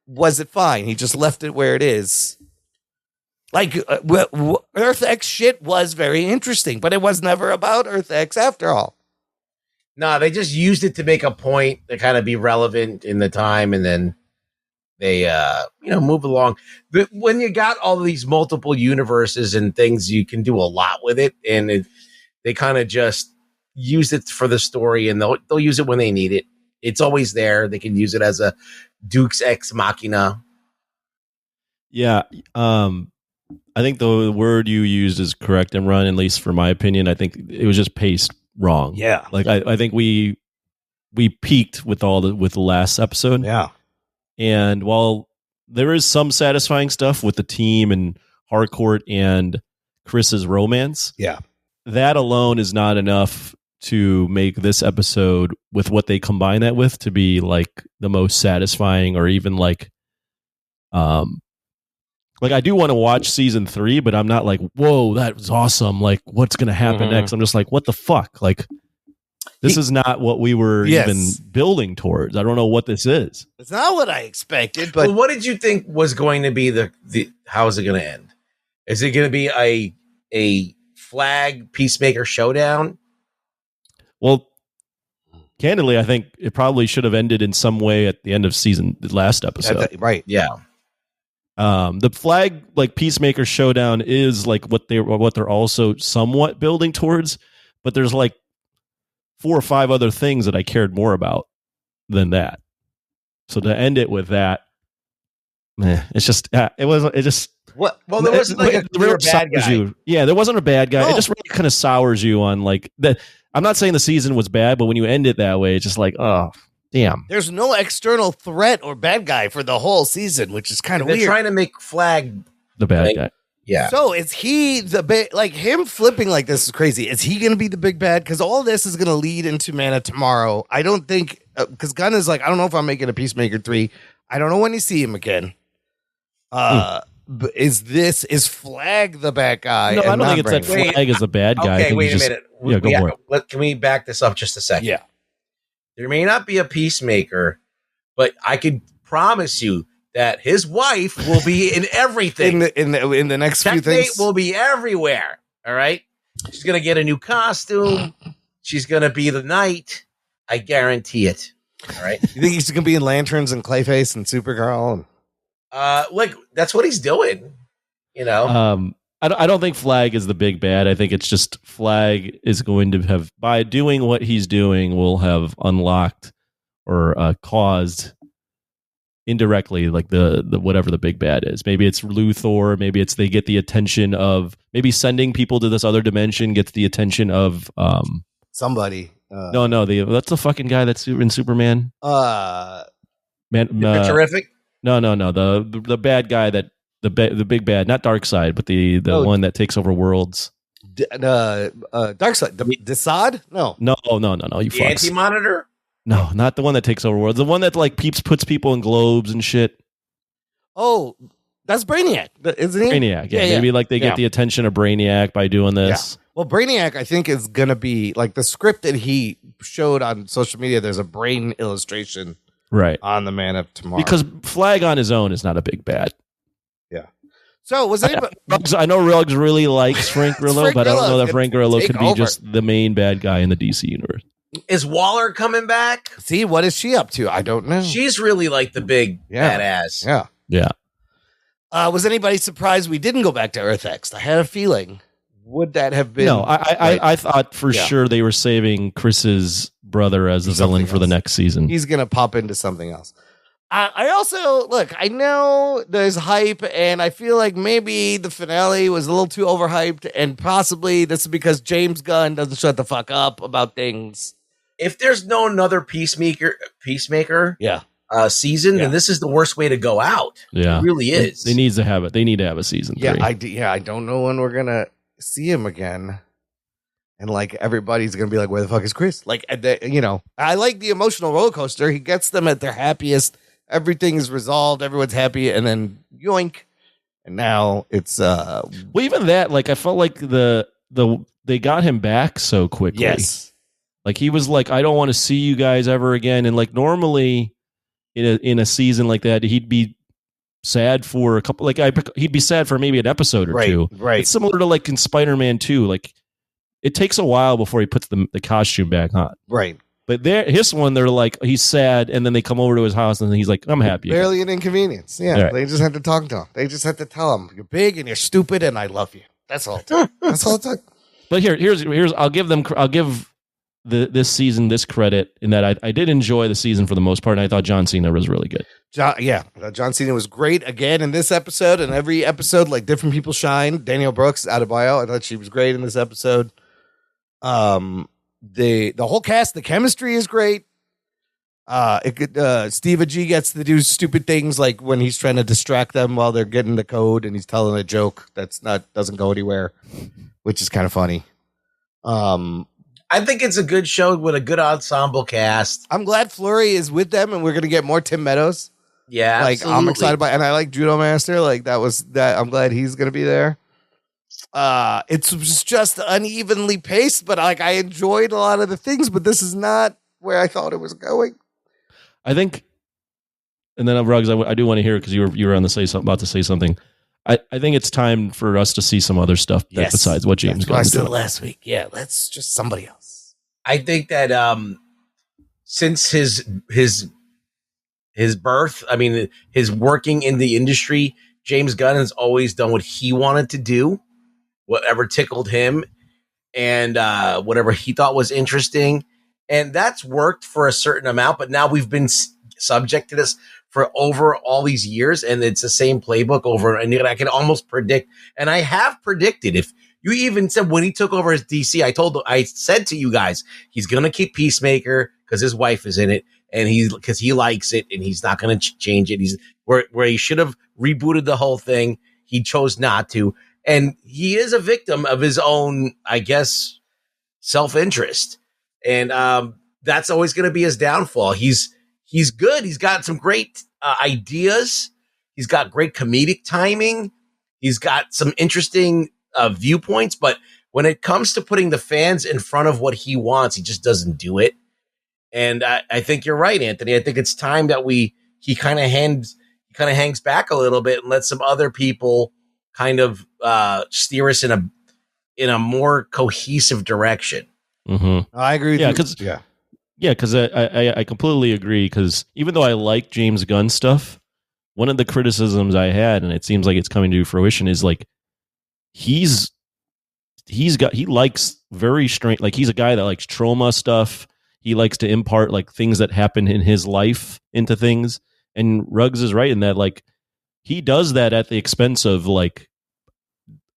was it fine? He just left it where it is. Like Earth X shit was very interesting, but it was never about Earth X after all. No, they just used it to make a point to kind of be relevant in the time, and then they move along. But when you got all these multiple universes and things, you can do a lot with it, and they kind of just use it for the story, and they'll use it when they need it. It's always there. They can use it as a Deus Ex Machina. Yeah, I think the word you used is correct, Imran, at least for my opinion. I think it was just paced wrong. Yeah. Like I think we peaked with the last episode. Yeah. And while there is some satisfying stuff with the team and Harcourt and Chris's romance, yeah, that alone is not enough to make this episode, with what they combine that with, to be like the most satisfying, or even like I do want to watch season 3, but I'm not like, whoa, that was awesome. Like, what's going to happen next? I'm just like, what the fuck? Like, this is not what we were even building towards. I don't know what this is. It's not what I expected, but what did you think was going to be the how is it going to end? Is it going to be a Flag Peacemaker showdown? Well, candidly, I think it probably should have ended in some way at the end of the last episode. Right. Yeah. The Flag Peacemaker showdown is like what they're also somewhat building towards, but there's like 4 or 5 other things that I cared more about than that. So to end it with that, it's just What? Well, there wasn't like a clear bad guy. Yeah, there wasn't a bad guy. No. It just really kind of sours you on like that. I'm not saying the season was bad, but when you end it that way, it's just like, oh, damn. There's no external threat or bad guy for the whole season, which is kind of They're weird. trying to make Flag The bad like, guy. Yeah. So is he like him flipping like this is crazy? Is he going to be the big bad? Because all this is going to lead into Man of Tomorrow. I don't think because Gunn is like, I don't know if I'm making a Peacemaker 3. I don't know when you see him again. But is Flag the bad guy? No, I don't think it's that Brandon? Flag is the bad guy. I Okay, think wait he's a just- minute. Yeah, go for it. Can we back this up just a second? Yeah. There may not be a Peacemaker, but I can promise you that his wife will be in everything. in the next few Checkmate things. will be everywhere. All right. She's gonna get a new costume. She's gonna be the knight. I guarantee it. All right. You think he's going to be in Lanterns and Clayface and Supergirl? And Like that's what he's doing. You know. I don't think Flag is the big bad. I think it's just Flag is going to have, by doing what he's doing, will have unlocked or caused indirectly like the whatever the big bad is. Maybe it's Luthor. Maybe it's they get the attention of, maybe sending people to this other dimension gets the attention of somebody. no, that's the fucking guy that's in Superman. Terrific. No, the bad guy that the big bad, not Darkseid, but the one that takes over worlds. Darkseid, Desaad? No, you The fucks. Anti-Monitor. No, not the one that takes over worlds. The one that like puts people in globes and shit. Oh, that's Brainiac, isn't he? Brainiac, yeah. Maybe like they get the attention of Brainiac by doing this. Yeah. Well, Brainiac, I think, is gonna be like the script that he showed on social media. There's a brain illustration, Right, on the Man of Tomorrow because Flag on his own is not a big bad. Yeah. So was anybody? I know Ruggs really likes Frank Grillo, Frank but I don't know Grillo that Frank Grillo take could be over. just the main bad guy in the DC universe. Is Waller coming back? See, what is she up to? I don't know. She's really like the big Yeah. badass. Yeah. Yeah. Was anybody surprised we didn't go back to Earth X? I had a feeling. Would that have been? No, I thought for sure they were saving Chris's brother as the villain for the next season. He's gonna pop into something else. I also look. I know there's hype, and I feel like maybe the finale was a little too overhyped, and possibly this is because James Gunn doesn't shut the fuck up about things. If there's no another Peacemaker, Yeah. season, then this is the worst way to go out. Yeah, It really is. They need to have it. They need to have a season 3. Yeah, I don't know when we're gonna see him again, and like everybody's gonna be like, "Where the fuck is Chris?" Like, I like the emotional roller coaster. He gets them at their happiest. Everything is resolved. Everyone's happy, and then yoink. And now it's Well, even that, like I felt like they got him back so quickly. yes. Like he was like, I don't want to see you guys ever again. And like normally in a season like that, he'd be sad for a couple, he'd be sad for maybe an episode or two. Right. It's similar to like in Spider-Man 2. Like it takes a while before he puts the costume back on. Right. But his one, they're like, he's sad. And then they come over to his house and he's like, I'm happy. Barely an inconvenience. Yeah. Right. They just had to talk to him. They just had to tell him, "You're big and you're stupid and I love you." That's all it took. That's all it took. But here's I'll give this season this credit in that I did enjoy the season for the most part, and I thought John Cena was really good. John Cena was great again in this episode, and every episode, like different people shine. Daniel Brooks, Adebayo, I thought she was great in this episode. The whole cast, the chemistry is great. Steve G gets to do stupid things like when he's trying to distract them while they're getting the code, and he's telling a joke doesn't go anywhere, which is kind of funny. I think it's a good show with a good ensemble cast. I'm glad Flurry is with them, and we're gonna get more Tim Meadows. Yeah, Like absolutely. I'm excited about, and I like Judo Master. Like I'm glad he's gonna be there. It's just unevenly paced, but like I enjoyed a lot of the things, but this is not where I thought it was going. I think, and then Ruggs, I do want to hear because you were on about to say something. I think it's time for us to see some other stuff besides what James That's what I Gunn's said doing. last week. Yeah, let's just somebody else. I think that since his birth, I mean his working in the industry, James Gunn has always done what he wanted to do, whatever tickled him, and whatever he thought was interesting, and that's worked for a certain amount. But now we've been subject to this for over all these years, and it's the same playbook over. And I can almost predict, and I have predicted. If you even said when he took over as DC, I said to you guys, he's gonna keep Peacemaker because his wife is in it, and because he likes it, and he's not gonna change it. He's where he should have rebooted the whole thing. He chose not to, and he is a victim of his own, I guess, self-interest, and that's always going to be his downfall. He's good. He's got some great ideas. He's got great comedic timing. He's got some interesting viewpoints, but when it comes to putting the fans in front of what he wants, he just doesn't do it. And I think you're right, Anthony. I think it's time that he kind of hangs back a little bit and let some other people kind of steer us in a more cohesive direction. Mm-hmm. I agree with you. Because I completely agree. Because even though I like James Gunn stuff, one of the criticisms I had, and it seems like it's coming to fruition, is like he likes very strange. Like he's a guy that likes trauma stuff. He likes to impart like things that happen in his life into things. And Ruggs is right in that, like, he does that at the expense of like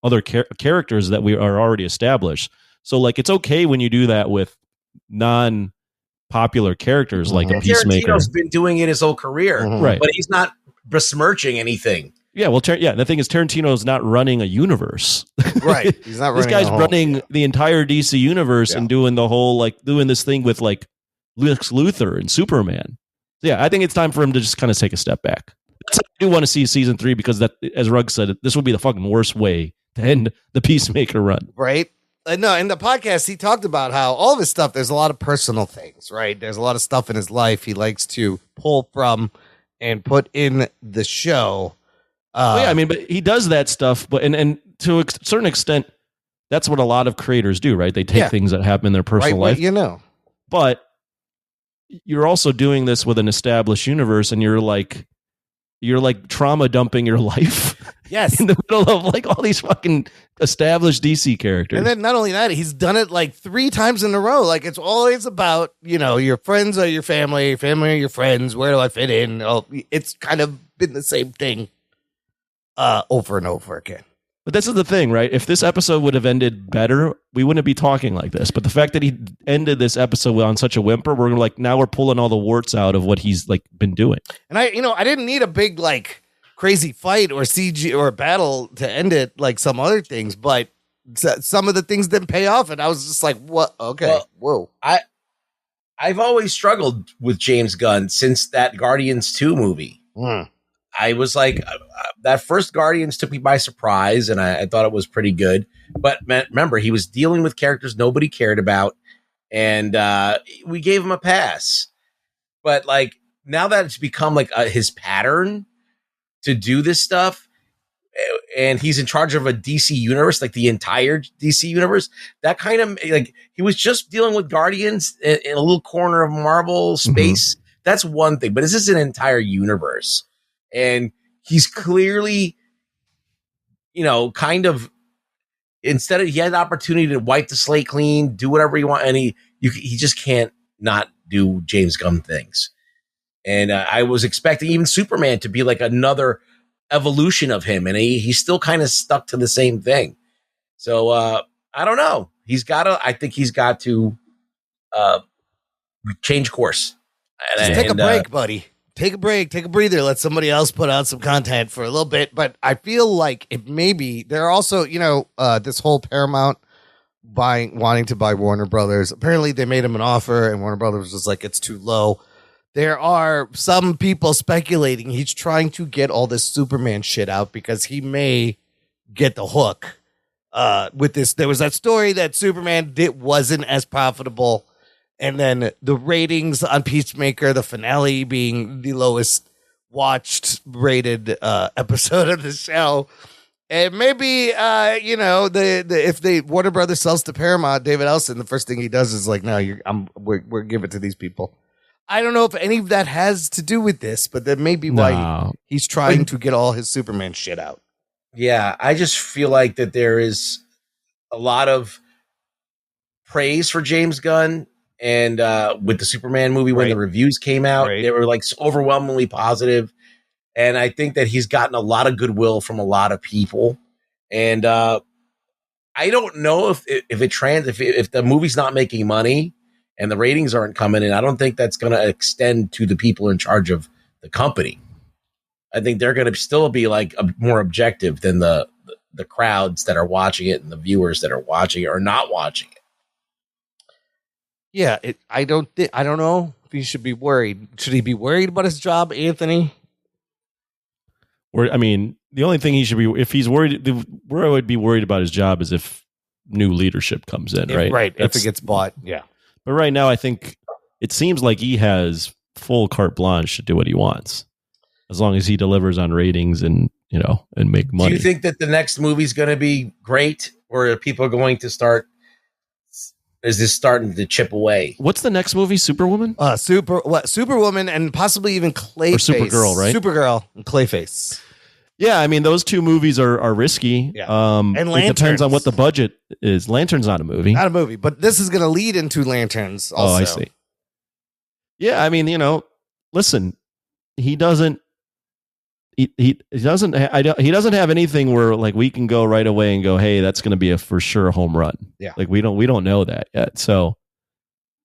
other characters that we are already established. So like, it's okay when you do that with non-popular characters like a Peacemaker. Tarantino's been doing it his whole career, right? But he's not besmirching anything. Yeah, well, the thing is, Tarantino's not running a universe, right? He's not. This guy's running the entire DC universe and doing the whole doing this thing with like Lex Luthor and Superman. Yeah, I think it's time for him to just kind of take a step back. I do want to see season 3 because that, as Rugg said, this would be the fucking worst way to end the Peacemaker run. Right. No, in the podcast, he talked about how all of his stuff, there's a lot of personal things, right? There's a lot of stuff in his life he likes to pull from and put in the show. But he does that stuff, but and to a certain extent, that's what a lot of creators do, right? They take things that happen in their personal life. But you're also doing this with an established universe, and you're like trauma dumping your life. Yes. In the middle of like all these fucking established DC characters. And then not only that, he's done it like 3 times in a row. Like it's always about, your friends are your family are your friends. Where do I fit in? Oh, it's kind of been the same thing over and over again. But this is the thing, right? If this episode would have ended better, we wouldn't be talking like this. But the fact that he ended this episode on such a whimper, we're like, now we're pulling all the warts out of what he's like been doing. And I didn't need a big like crazy fight or CG or battle to end it like some other things, but some of the things didn't pay off, and I was just like, what? Okay, whoa. I've always struggled with James Gunn since that Guardians 2 movie. I was like, that first Guardians took me by surprise, and I thought it was pretty good. But remember, he was dealing with characters nobody cared about, and we gave him a pass. But like now that it's become like his pattern to do this stuff, and he's in charge of a DC universe, like the entire DC universe, that kind of like he was just dealing with Guardians in a little corner of Marvel space. Mm-hmm. That's one thing, but this is an entire universe. And he's clearly, kind of, instead of, he had the opportunity to wipe the slate clean, do whatever he wants, and he just can't not do James Gunn things. And I was expecting even Superman to be like another evolution of him, and he's still kind of stuck to the same thing. So I don't know. I think he's got to change course. Just take a break, buddy. Take a break, take a breather, let somebody else put out some content for a little bit. But I feel like it maybe they're also, this whole Paramount wanting to buy Warner Brothers. Apparently they made him an offer and Warner Brothers was like, it's too low. There are some people speculating he's trying to get all this Superman shit out because he may get the hook with this. There was that story that Superman wasn't as profitable. And then the ratings on Peacemaker, the finale being the lowest watched rated episode of the show. And maybe, if Warner Brothers sells to Paramount, David Ellison, the first thing he does is like, no, we're giving it to these people. I don't know if any of that has to do with this, but that may be why he's trying to get all his Superman shit out. Yeah, I just feel like that there is a lot of praise for James Gunn. and with the Superman movie when Right. the reviews came out, Right. they were like overwhelmingly positive. And I think that he's gotten a lot of goodwill from a lot of people. And I don't know if the movie's not making money and the ratings aren't coming in, I don't think that's going to extend to the people in charge of the company. I think they're going to still be like more objective than the crowds that are watching it and the viewers that are watching it or not watching it. Yeah, I don't know if he should be worried. Should he be worried about his job, Anthony? Or, I mean, the only thing he should be, if he's worried, where I would be worried about his job is if new leadership comes in, right? Right, if it gets bought, yeah. But right now, I think it seems like he has full carte blanche to do what he wants, as long as he delivers on ratings and make money. Do you think that the next movie's going to be great, or are people going to start? Is this starting to chip away? What's the next movie? Superwoman? Superwoman and possibly even Clayface. Or Supergirl, right? Supergirl and Clayface. Yeah, I mean, those two movies are risky. Yeah. And it depends on what the budget is. Lantern's not a movie. Not a movie, but this is going to lead into Lanterns also. Oh, I see. Yeah, I mean, listen, he doesn't doesn't have anything where like we can go right away and go, hey, that's going to be a for sure home run. Yeah. Like we don't know that yet. So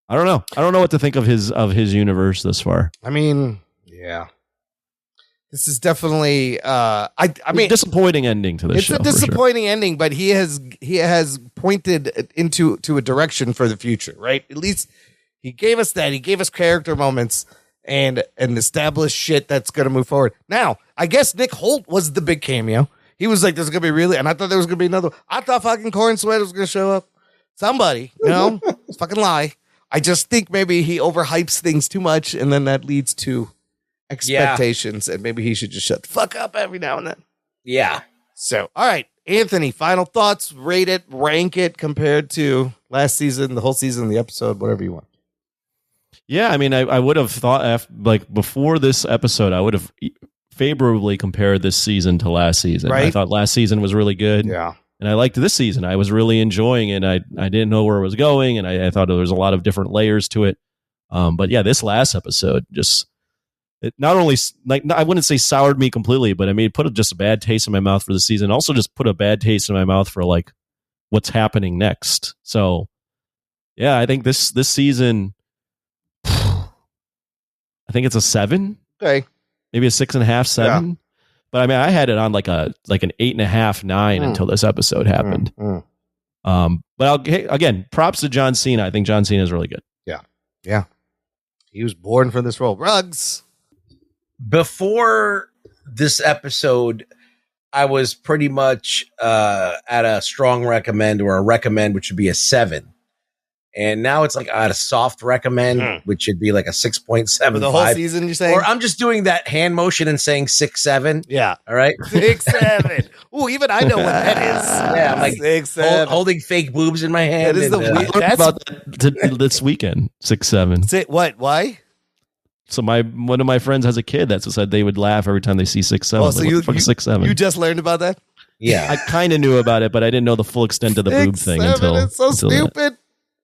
I don't know. I don't know what to think of his universe this far. I mean, yeah. This is definitely I mean, disappointing ending to this show. It's a disappointing ending, but he has pointed into a direction for the future, right? At least he gave us that. He gave us character moments and established shit that's going to move forward. Now, I guess Nick Holt was the big cameo. He was like, "There's going to be really," and I thought there was going to be another. I thought fucking Corn Sweat was going to show up. Somebody, it's fucking lie. I just think maybe he overhypes things too much, and then that leads to expectations, and maybe he should just shut the fuck up every now and then. Yeah. So, all right, Anthony, final thoughts, rate it, rank it compared to last season, the whole season, the episode, whatever you want. Yeah, I mean, I would have thought, like, before this episode, I would have favorably compared this season to last season. Right. I thought last season was really good. Yeah. And I liked this season. I was really enjoying it. I didn't know where it was going, and I thought there was a lot of different layers to it. But yeah, this last episode it not only, like, I wouldn't say soured me completely, but I mean, it put just a bad taste in my mouth for the season. Also just put a bad taste in my mouth for like what's happening next. So yeah, I think this season, I think it's a 7. Okay. Maybe a 6.5, 7. Yeah. But I mean, I had it on like an 8.5, 9 until this episode happened. But again, props to John Cena. I think John Cena is really good. Yeah. He was born for this role. Ruggs. Before this episode, I was pretty much at a strong recommend or a recommend, which would be a 7. And now it's like at a soft recommend, which should be like a 6.7 For the whole season, you're saying? Or I'm just doing that hand motion and saying 6, 7. Yeah. All right. 6, 7. Ooh, even I know what that is. Yeah, I'm like 6, 7. holding fake boobs in my hand. That is the weird. That's about that this weekend, 6, 7. What? Why? So one of my friends has a kid that said they would laugh every time they see 6, 7. Oh, so like, you 6, 7. You just learned about that? Yeah. I kind of knew about it, but I didn't know the full extent of the boob 6, thing 7, until it's so until that. stupid.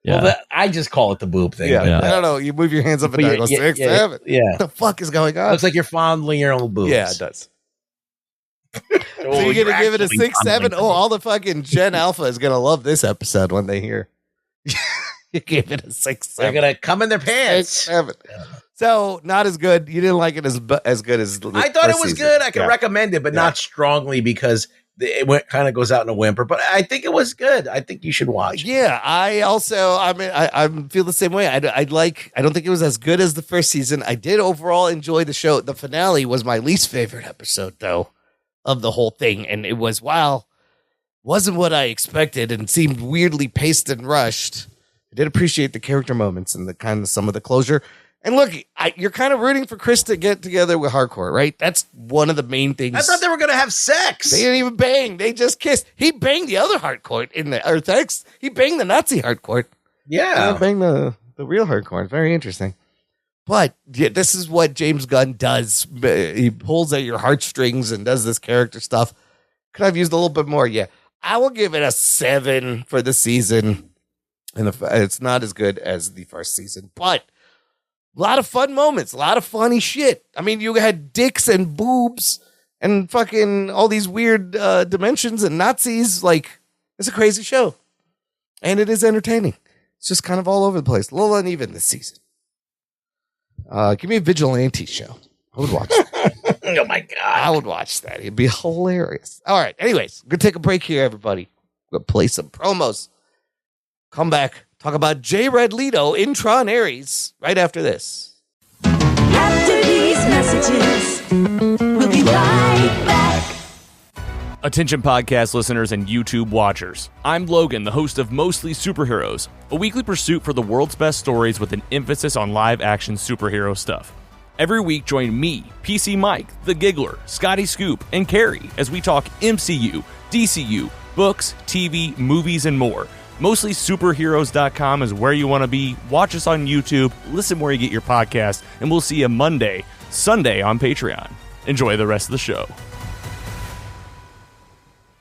Yeah. Well, I just call it the boob thing. Yeah. but, I don't know. You move your hands up and down. It goes 6, 7. Yeah. What the fuck is going on? Looks like you're fondling your own boobs. Yeah, it does. Oh, So you're you're gonna give it a actually 6, 7? fondling Oh, all the fucking Gen Alpha is gonna love this episode when they hear you gave it a 6, They're 7. gonna come in their 6, pants. 7. So not as good. You didn't like it as good as the I thought it first was season. good. I can Yeah. recommend it, but not strongly because it kind of goes out in a whimper. But I think it was good. I think you should watch. Yeah, I feel the same way. I don't think it was as good as the first season. I did overall enjoy the show. The finale was my least favorite episode, though, of the whole thing, and it was wasn't what I expected and seemed weirdly paced and rushed. I did appreciate the character moments and the kind of some of the closure. And look, you're kind of rooting for Chris to get together with Hardcore, right? That's one of the main things. I thought they were gonna have sex. They didn't even bang. They just kissed. He banged the other Hardcore in the Earth X. He banged the Nazi Hardcore. Yeah. He banged the real Hardcore. Very interesting. But yeah, this is what James Gunn does. He pulls at your heartstrings and does this character stuff. Could I have used a little bit more? Yeah. I will give it a 7 for the season. And it's not as good as the first season, but a lot of fun moments, a lot of funny shit. I mean, you had dicks and boobs and fucking all these weird dimensions and Nazis. Like, it's a crazy show. And it is entertaining. It's just kind of all over the place. A little uneven this season. Give me a vigilante show. I would watch that. Oh, my God. I would watch that. It'd be hilarious. All right. Anyways, we're going to take a break here, everybody. We're going to play some promos. Come back. Talk about J. Red Leto in Tron Ares right after this. After these messages, we'll be right back. Attention podcast listeners and YouTube watchers. I'm Logan, the host of Mostly Superheroes, a weekly pursuit for the world's best stories with an emphasis on live-action superhero stuff. Every week, join me, PC Mike, The Giggler, Scotty Scoop, and Carrie as we talk MCU, DCU, books, TV, movies, and more. MostlySuperheroes.com is where you want to be. Watch us on YouTube, listen where you get your podcast, and we'll see you Sunday on Patreon. Enjoy the rest of the show.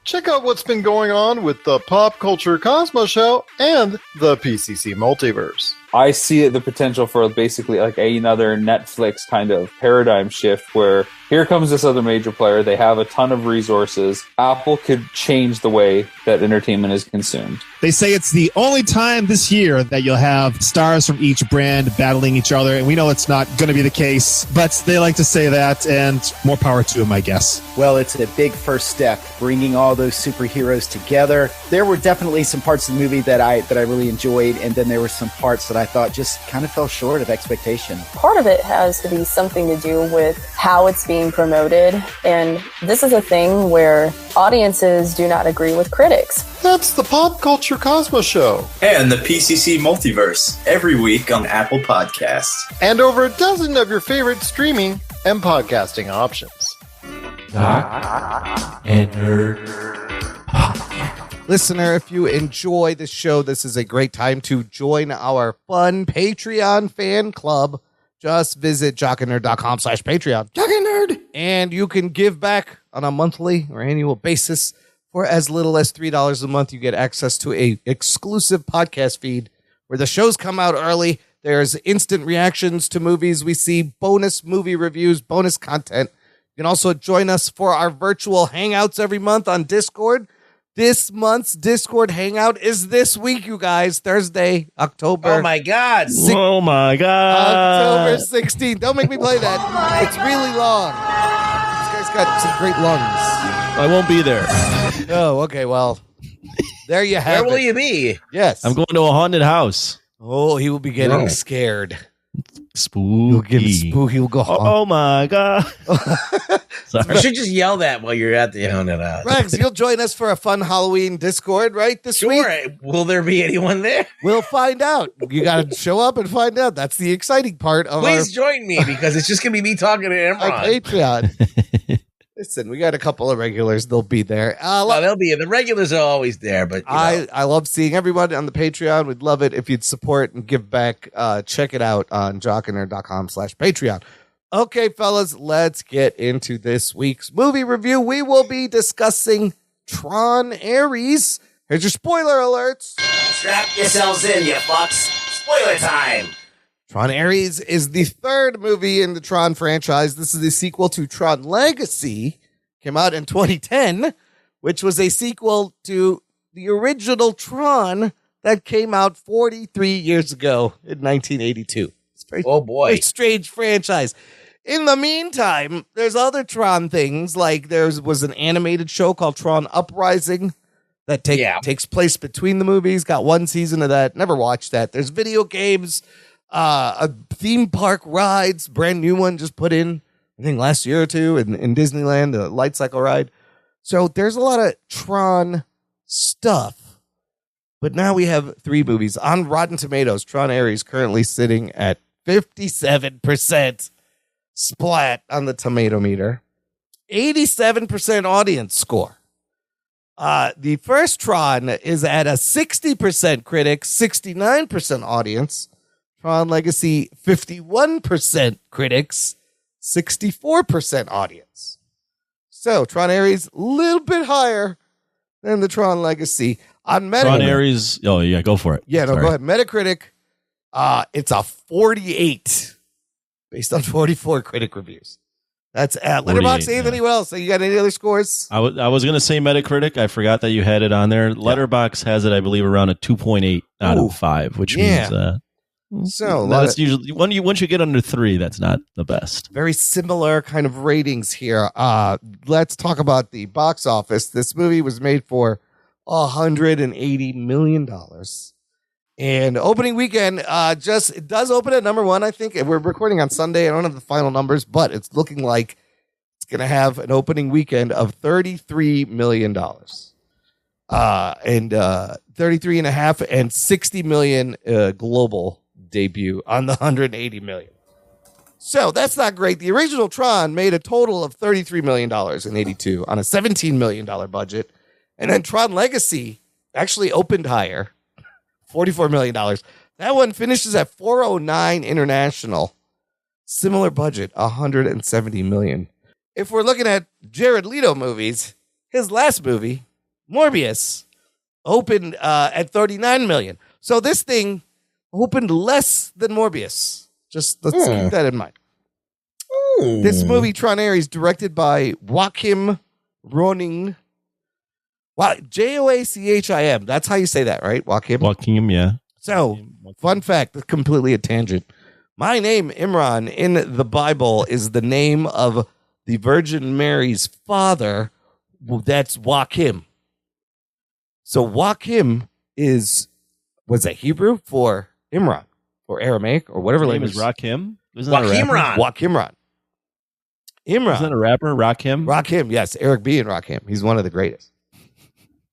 Check out what's been going on with the Pop Culture Cosmos Show and the PCC Multiverse. I see the potential for basically like another Netflix kind of paradigm shift where here comes this other major player. They have a ton of resources. Apple could change the way that entertainment is consumed. They say it's the only time this year that you'll have stars from each brand battling each other, and we know it's not going to be the case, but they like to say that, and more power to them, I guess. Well, it's a big first step, bringing all those superheroes together. There were definitely some parts of the movie that I really enjoyed, and then there were some parts that I thought just kind of fell short of expectation. Part of it has to be something to do with how it's being promoted, and this is a thing where audiences do not agree with critics. That's the Pop Culture Cosmos Show. And the PCC Multiverse, every week on Apple Podcasts. And over a dozen of your favorite streaming and podcasting options. Jock and Nerd. Listener, if you enjoy the show, this is a great time to join our fun Patreon fan club. Just visit jockandnerd.com/Patreon. Jock and Nerd. And you can give back on a monthly or annual basis. For as little as $3 a month, you get access to a exclusive podcast feed where the shows come out early. There's instant reactions to movies we see, bonus movie reviews, bonus content. You can also join us for our virtual hangouts every month on Discord. This month's Discord hangout is this week, you guys. Thursday, October. Oh, my God. Oh, my God. October 16th. Don't make me play that. It's really long. This guy's got some great lungs. I won't be there. Oh, okay. Well, there you have it. Where will you be? Yes. I'm going to a haunted house. Oh, he will be getting scared. Spooky. He'll get spooky. He'll go home. Oh, my God. You should just yell that while you're at the haunted house. Rex, you'll join us for a fun Halloween Discord, right, this week? Sure. Will there be anyone there? We'll find out. You got to show up and find out. That's the exciting part of Please join me, because it's just going to be me talking to our Imran. Patreon. Listen, we got a couple of regulars. They'll be there. No, they'll be. The regulars are always there, but I love seeing everybody on the Patreon. We'd love it if you'd support and give back. Check it out on jockandnerd.com/Patreon. Okay, fellas, let's get into this week's movie review. We will be discussing Tron Ares. Here's your spoiler alerts. Strap yourselves in, you fucks. Spoiler time. Tron Ares is the third movie in the Tron franchise. This is the sequel to Tron Legacy. Came out in 2010, which was a sequel to the original Tron that came out 43 years ago in 1982. It's very, very strange franchise. In the meantime, there's other Tron things, like there was an animated show called Tron Uprising that takes place between the movies. Got one season of that. Never watched that. There's video games, a theme park rides, brand new one just put in, I think last year or two in Disneyland, the Light Cycle ride. So there's a lot of Tron stuff. But now we have three movies. On Rotten Tomatoes, Tron Ares currently sitting at 57% splat on the tomato meter, 87% audience score. The first Tron is at a 60% critics, 69% audience. Tron Legacy, 51% critics, 64% audience. So Tron Ares, a little bit higher than the Tron Legacy. On Tron Metacritic, Ares. Oh yeah, go for it. yeah, no, Sorry. go ahead. Metacritic, it's a 48 based on 44 critic reviews. That's at Letterboxd. 48, Anthony, what else? So you got any other scores? I was going to say Metacritic. I forgot that you had it on there. Letterboxd has it, I believe, around a 2.8 out Ooh. of 5, which Yeah. means So that's usually once you get under 3, that's not the best. very similar kind of ratings here. Let's talk about the box office. This movie was made for $180 million. And opening weekend, it does open at number 1, I think. We're recording on Sunday. I don't have the final numbers, but it's looking like it's going to have an opening weekend of $33 million. And 33 and a half and 60 million global debut on the 180 million. So that's not great. The original Tron made a total of $33 million in 82 on a $17 million budget. And then Tron Legacy actually opened higher, $44 million. That one finishes at 409 international. Similar budget, $170 million. If we're looking at Jared Leto movies, his last movie, Morbius, opened at 39 million. So this thing opened less than Morbius. Just let's keep that in mind. This movie, Tron Ares, directed by Joachim Roning. Joachim. That's how you say that, right? Joachim, yeah. So, fun fact, completely a tangent. My name, Imran, in the Bible is the name of the Virgin Mary's father. That's Joachim. So Joachim was that Hebrew for Imran or Aramaic or whatever His name language? is Rakim. Isn't that a rapper? Joachimran. Imran. Isn't that a rapper? Rakim? Rakim, yes. Eric B. and Rakim. He's one of the greatest.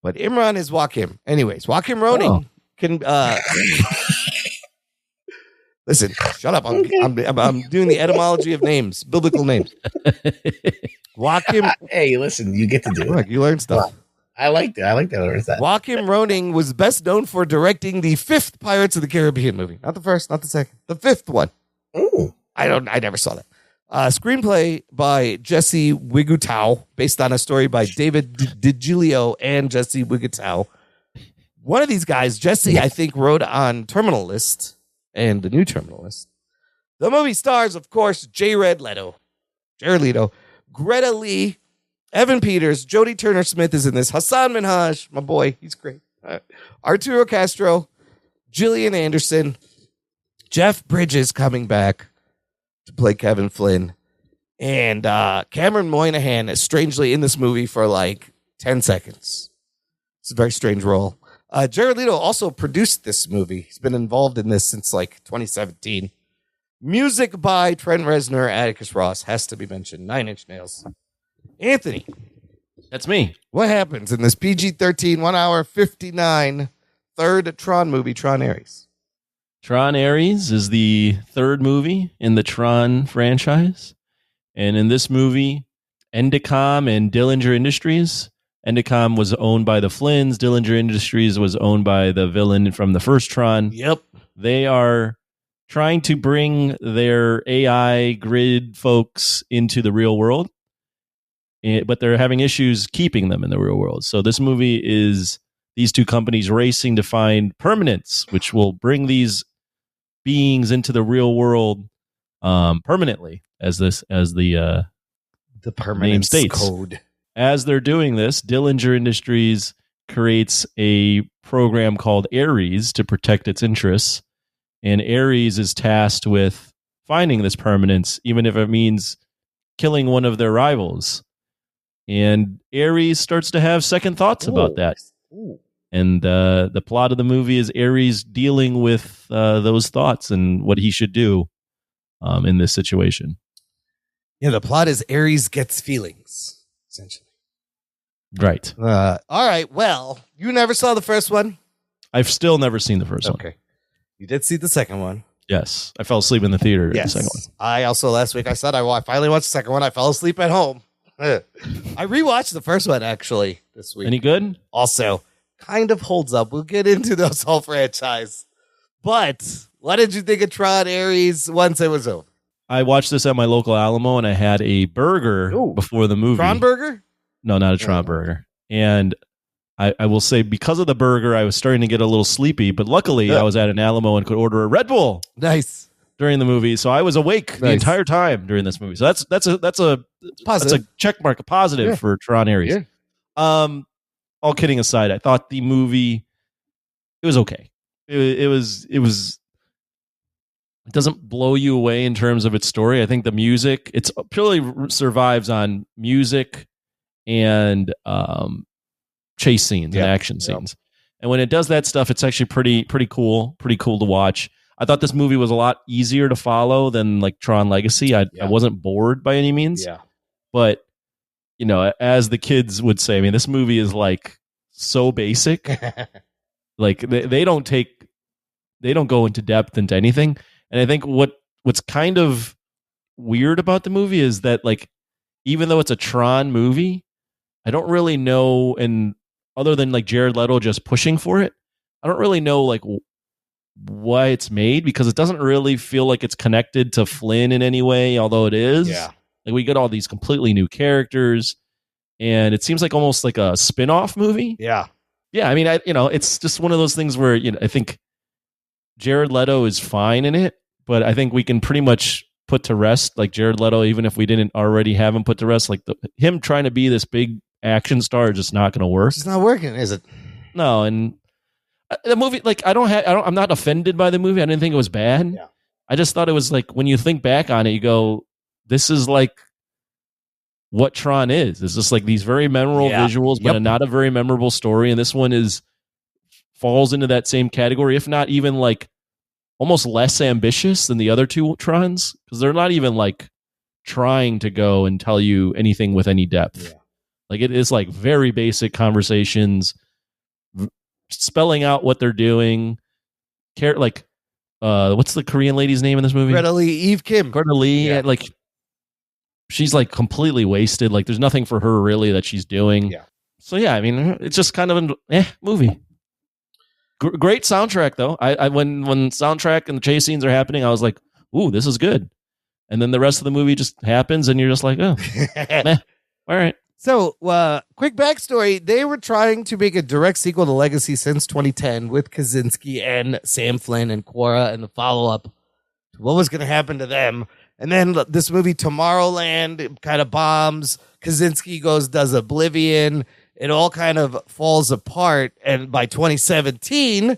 But Imran is Joachim. Anyways, Joachim Roning can listen. Shut up. I'm doing the etymology of names, biblical names. Joachim. Hey, listen, you get to do it. Look, you learn stuff. I like that. I like that. Where's that? Joachim Roning was best known for directing the 5th Pirates of the Caribbean movie. Not the first, not the second. The 5th one. Ooh. I never saw that. Screenplay by Jesse Wigutau, based on a story by David DiGilio and Jesse Wigutau. One of these guys, Jesse, I think, wrote on Terminal List and the new Terminal List. The movie stars, of course, Jared Leto, Greta Lee, Evan Peters, Jodie Turner-Smith is in this. Hassan Minhaj, my boy, he's great. Arturo Castro, Gillian Anderson, Jeff Bridges coming back to play Kevin Flynn, and Cameron Moynihan is strangely in this movie for like 10 seconds. It's a very strange role. Jared Leto also produced this movie. He's been involved in this since like 2017. Music by Trent Reznor, Atticus Ross has to be mentioned. 9 Inch Nails. Anthony, that's me. What happens in this PG-13 1 hour 59 third Tron movie, Tron Ares? Tron Ares is the third movie in the Tron franchise. And in this movie, Endicom and Dillinger Industries. Endicom was owned by the Flynns. Dillinger Industries was owned by the villain from the first Tron. Yep. They are trying to bring their AI grid folks into the real world, but they're having issues keeping them in the real world. So this movie is these two companies racing to find permanence, which will bring these beings into the real world permanently, as the permanence name states. Code. As they're doing this, Dillinger Industries creates a program called Ares to protect its interests, and Ares is tasked with finding this permanence, even if it means killing one of their rivals. And Ares starts to have second thoughts about that. Ooh. And the plot of the movie is Ares dealing with those thoughts and what he should do in this situation. Yeah, the plot is Ares gets feelings, essentially. Right. All right. Well, you never saw the first one? I've still never seen the first one. Okay. You did see the second one. Yes. I fell asleep in the theater. Yes. The second one. I also, last week, I said I finally watched the second one. I fell asleep at home. I rewatched the first one, actually, this week. Any good? Also, kind of holds up. We'll get into those whole franchise. But what did you think of Tron Ares once it was over? I watched this at my local Alamo, and I had a burger before the movie. Tron burger? No, not a Tron burger. And I will say because of the burger, I was starting to get a little sleepy, but luckily I was at an Alamo and could order a Red Bull. Nice. During the movie, so I was awake the entire time during this movie. So that's a check mark, a positive for Tron Ares. Yeah. All kidding aside, I thought the movie it was okay. It doesn't blow you away in terms of its story. I think the music it's purely survives on music and chase scenes and action scenes. And when it does that stuff, it's actually pretty cool to watch. I thought this movie was a lot easier to follow than like Tron Legacy. I wasn't bored by any means. Yeah. But, you know, as the kids would say, I mean, this movie is like so basic. Like they don't go into depth into anything. And I think what's kind of weird about the movie is that like even though it's a Tron movie, I don't really know, and other than like Jared Leto just pushing for it, I don't really know like why it's made, because it doesn't really feel like it's connected to Flynn in any way, although it is. Yeah. Like we get all these completely new characters, and it seems like almost like a spin-off movie. Yeah. Yeah, I mean, it's just one of those things where, you know, I think Jared Leto is fine in it, but I think we can pretty much put to rest like Jared Leto, even if we didn't already have him put to rest, like him trying to be this big action star is just not going to work. It's not working, is it? No, and the movie, like I'm not offended by the movie. I didn't think it was bad. Yeah. I just thought it was like, when you think back on it, you go, this is like what Tron is. It's just like these very memorable visuals, but not a very memorable story. And this one falls into that same category, if not even like almost less ambitious than the other two Trons, because they're not even like trying to go and tell you anything with any depth. Yeah. Like it is like very basic conversations, spelling out what they're doing. Like, what's the Korean lady's name in this movie? Greta Lee, Eve Kim. Greta Lee. Like, she's like completely wasted. Like, there's nothing for her really that she's doing. Yeah. So yeah, I mean, it's just kind of an movie. Great soundtrack though. I when soundtrack and the chase scenes are happening, I was like, ooh, this is good. And then the rest of the movie just happens, and you're just like, oh, meh. All right. So, quick backstory. They were trying to make a direct sequel to Legacy since 2010 with Kaczynski and Sam Flynn and Quora, and the follow-up to what was going to happen to them. And then this movie, Tomorrowland, kind of bombs. Kaczynski does Oblivion. It all kind of falls apart. And by 2017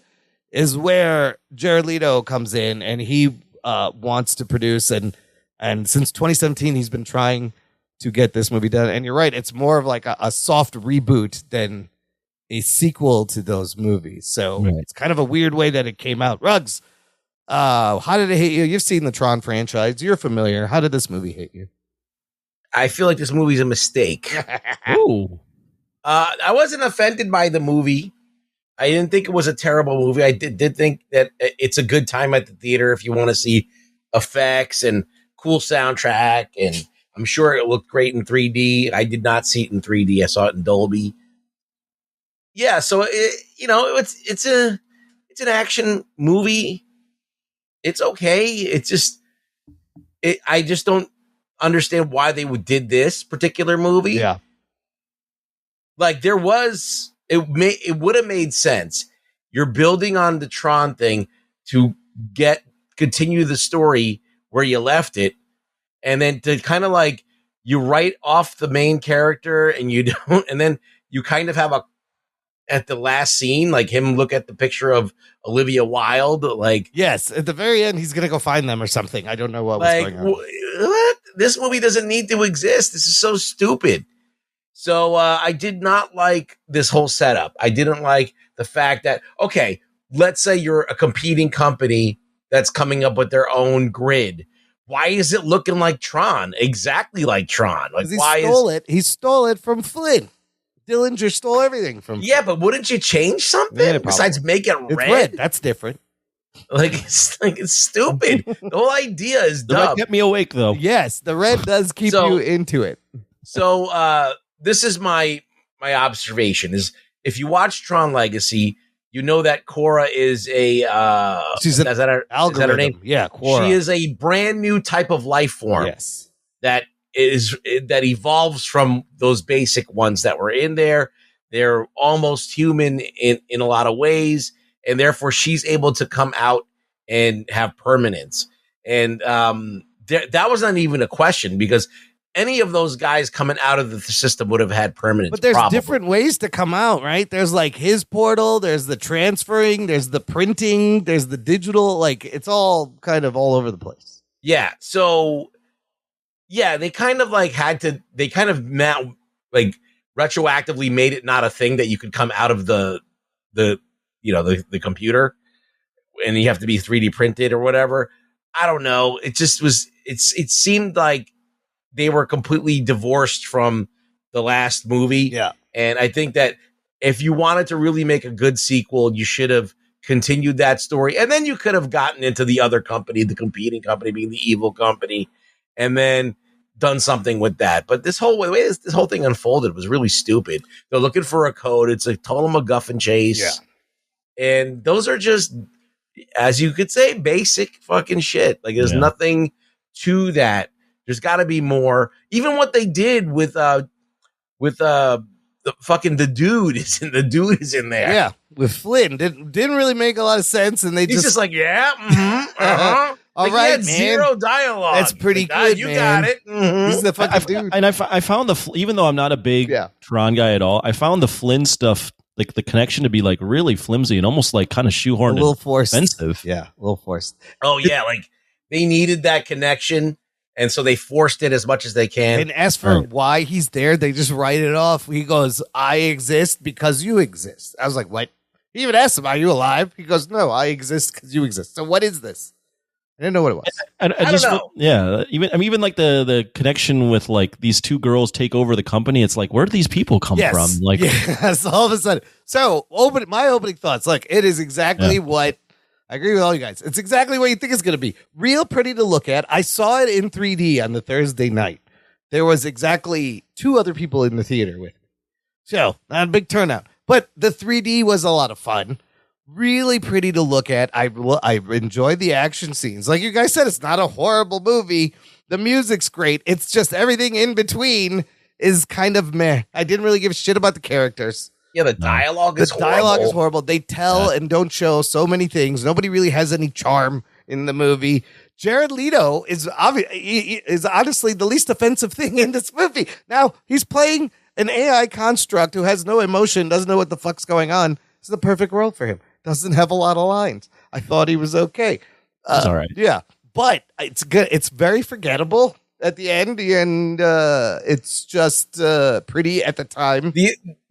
is where Jared Leto comes in, and he wants to produce. And since 2017, he's been trying to get this movie done. And you're right, it's more of like a soft reboot than a sequel to those movies. So It's kind of a weird way that it came out. Ruggs, how did it hit you? You've seen the Tron franchise. You're familiar. How did this movie hit you? I feel like this movie's a mistake. Ooh. I wasn't offended by the movie. I didn't think it was a terrible movie. I did think that it's a good time at the theater if you want to see effects and cool soundtrack, and I'm sure it looked great in 3D. I did not see it in 3D. I saw it in Dolby. Yeah, so it's an action movie. It's okay. It's just I just don't understand why they did this particular movie. Yeah. Like it would have made sense. You're building on the Tron thing to continue the story where you left it. And then to kind of like you write off the main character and you don't, and then you kind of have at the last scene, like him look at the picture of Olivia Wilde. Like, yes, at the very end, he's going to go find them or something. I don't know what was going on. What? This movie doesn't need to exist. This is so stupid. So I did not like this whole setup. I didn't like the fact that, okay, let's say you're a competing company that's coming up with their own grid. Why is it looking like Tron? Exactly like Tron. Like He stole it from Flynn. Dillinger stole everything from. Yeah, but wouldn't you change something besides make it red? That's different. Like it's stupid. The whole idea is dumb. The red kept me awake though. Yes, the red does keep you into it. So this is my observation: is if you watch Tron Legacy, you know that Quora is a she's an algorithm. Is that her name? Yeah, Quora. She is a brand new type of life form. Yes, that evolves from those basic ones that were in there. They're almost human in a lot of ways, and therefore she's able to come out and have permanence. And that was not even a question, because any of those guys coming out of the system would have had permanence. But there's probably. different ways to come out, right? There's like his portal, there's the transferring, there's the printing, there's the digital. Like, it's all kind of all over the place. Yeah. So, yeah, they kind of like they kind of like retroactively made it not a thing that you could come out of the computer and you have to be 3D printed or whatever. I don't know. It just was, it seemed like they were completely divorced from the last movie. Yeah. And I think that if you wanted to really make a good sequel, you should have continued that story. And then you could have gotten into the other company, the competing company being the evil company, and then done something with that. But this whole way this whole thing unfolded was really stupid. They're looking for a code. It's a total MacGuffin chase. Yeah. And those are just, as you could say, basic fucking shit. Like, there's nothing to that. There's got to be more. Even what they did with the fucking the dude is in there. Yeah, with Flynn didn't really make a lot of sense, and he's just like, yeah, uh-huh. All like, right, he had man. Zero dialogue. That's pretty Like, good, you man. got it. Mhm. He's the fucking dude. And I found even though I'm not a big Tron guy at all, I found the Flynn stuff, like the connection, to be like really flimsy and almost like kind of shoehorned, A little forced. expensive. Yeah, a little forced. Oh yeah, like they needed that connection, and so they forced it as much as they can. And as for why he's there, they just write it off. He goes, "I exist because you exist." I was like, "What?" He even asked him, "Are you alive?" He goes, "No, I exist because you exist." So what is this? I didn't know what it was. I don't know. Yeah, even like the connection with like these two girls take over the company. It's like, where do these people come from? Like, yes, all of a sudden. So my opening thoughts, like, it is exactly what I agree with all you guys. It's exactly what you think it's going to be. Real pretty to look at. I saw it in 3D on the Thursday night. There was exactly 2 other people in the theater with me. So not a big turnout, but the 3D was a lot of fun. Really pretty to look at. I enjoyed the action scenes. Like you guys said, it's not a horrible movie. The music's great. It's just everything in between is kind of meh. I didn't really give a shit about the characters. Yeah, the dialogue is horrible. Dialogue is horrible. They tell and don't show so many things. Nobody really has any charm in the movie. Jared Leto is honestly the least offensive thing in this movie. Now, he's playing an AI construct who has no emotion, doesn't know what the fuck's going on. It's the perfect role for him. Doesn't have a lot of lines. I thought he was okay. It's all right. Yeah, but it's good. It's very forgettable at the end, and it's just pretty at the time.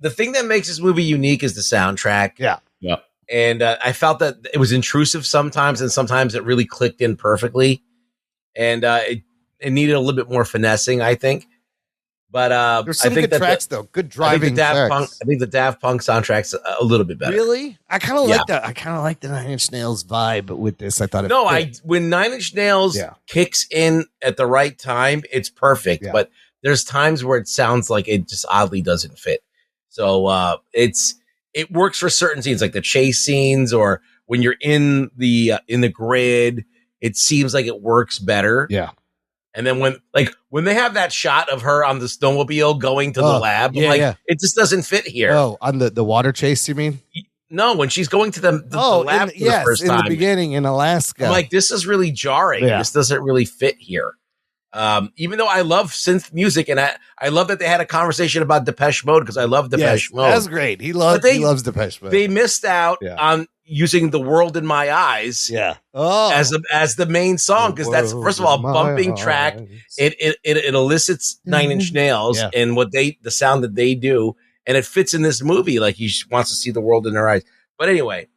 The thing that makes this movie unique is the soundtrack. Yeah. And I felt that it was intrusive sometimes, and sometimes it really clicked in perfectly. And it needed a little bit more finessing, I think. But there's some good tracks, though. Good driving tracks. I think the Daft Punk soundtrack's a little bit better. Really? I kind of like that. I kind of like the Nine Inch Nails vibe with this. I thought when Nine Inch Nails kicks in at the right time, it's perfect. Yeah. But there's times where it sounds like it just oddly doesn't fit. So it works for certain scenes, like the chase scenes, or when you're in the grid. It seems like it works better. Yeah. And then when they have that shot of her on the snowmobile going to the lab, it just doesn't fit here. Oh, on the water chase, you mean? No, when she's going to the lab for the first time. In the beginning in Alaska. I'm like, this is really jarring. Yeah. This doesn't really fit here. Even though I love synth music, and I love that they had a conversation about Depeche Mode, because I love Depeche Mode. That's great. He loves Depeche Mode. They missed out on using "The World in My Eyes" as the main song, because that's, first of all, bumping track. It elicits Nine Inch Nails and the sound that they do, and it fits in this movie. Like, he wants to see the world in their eyes. But anyway,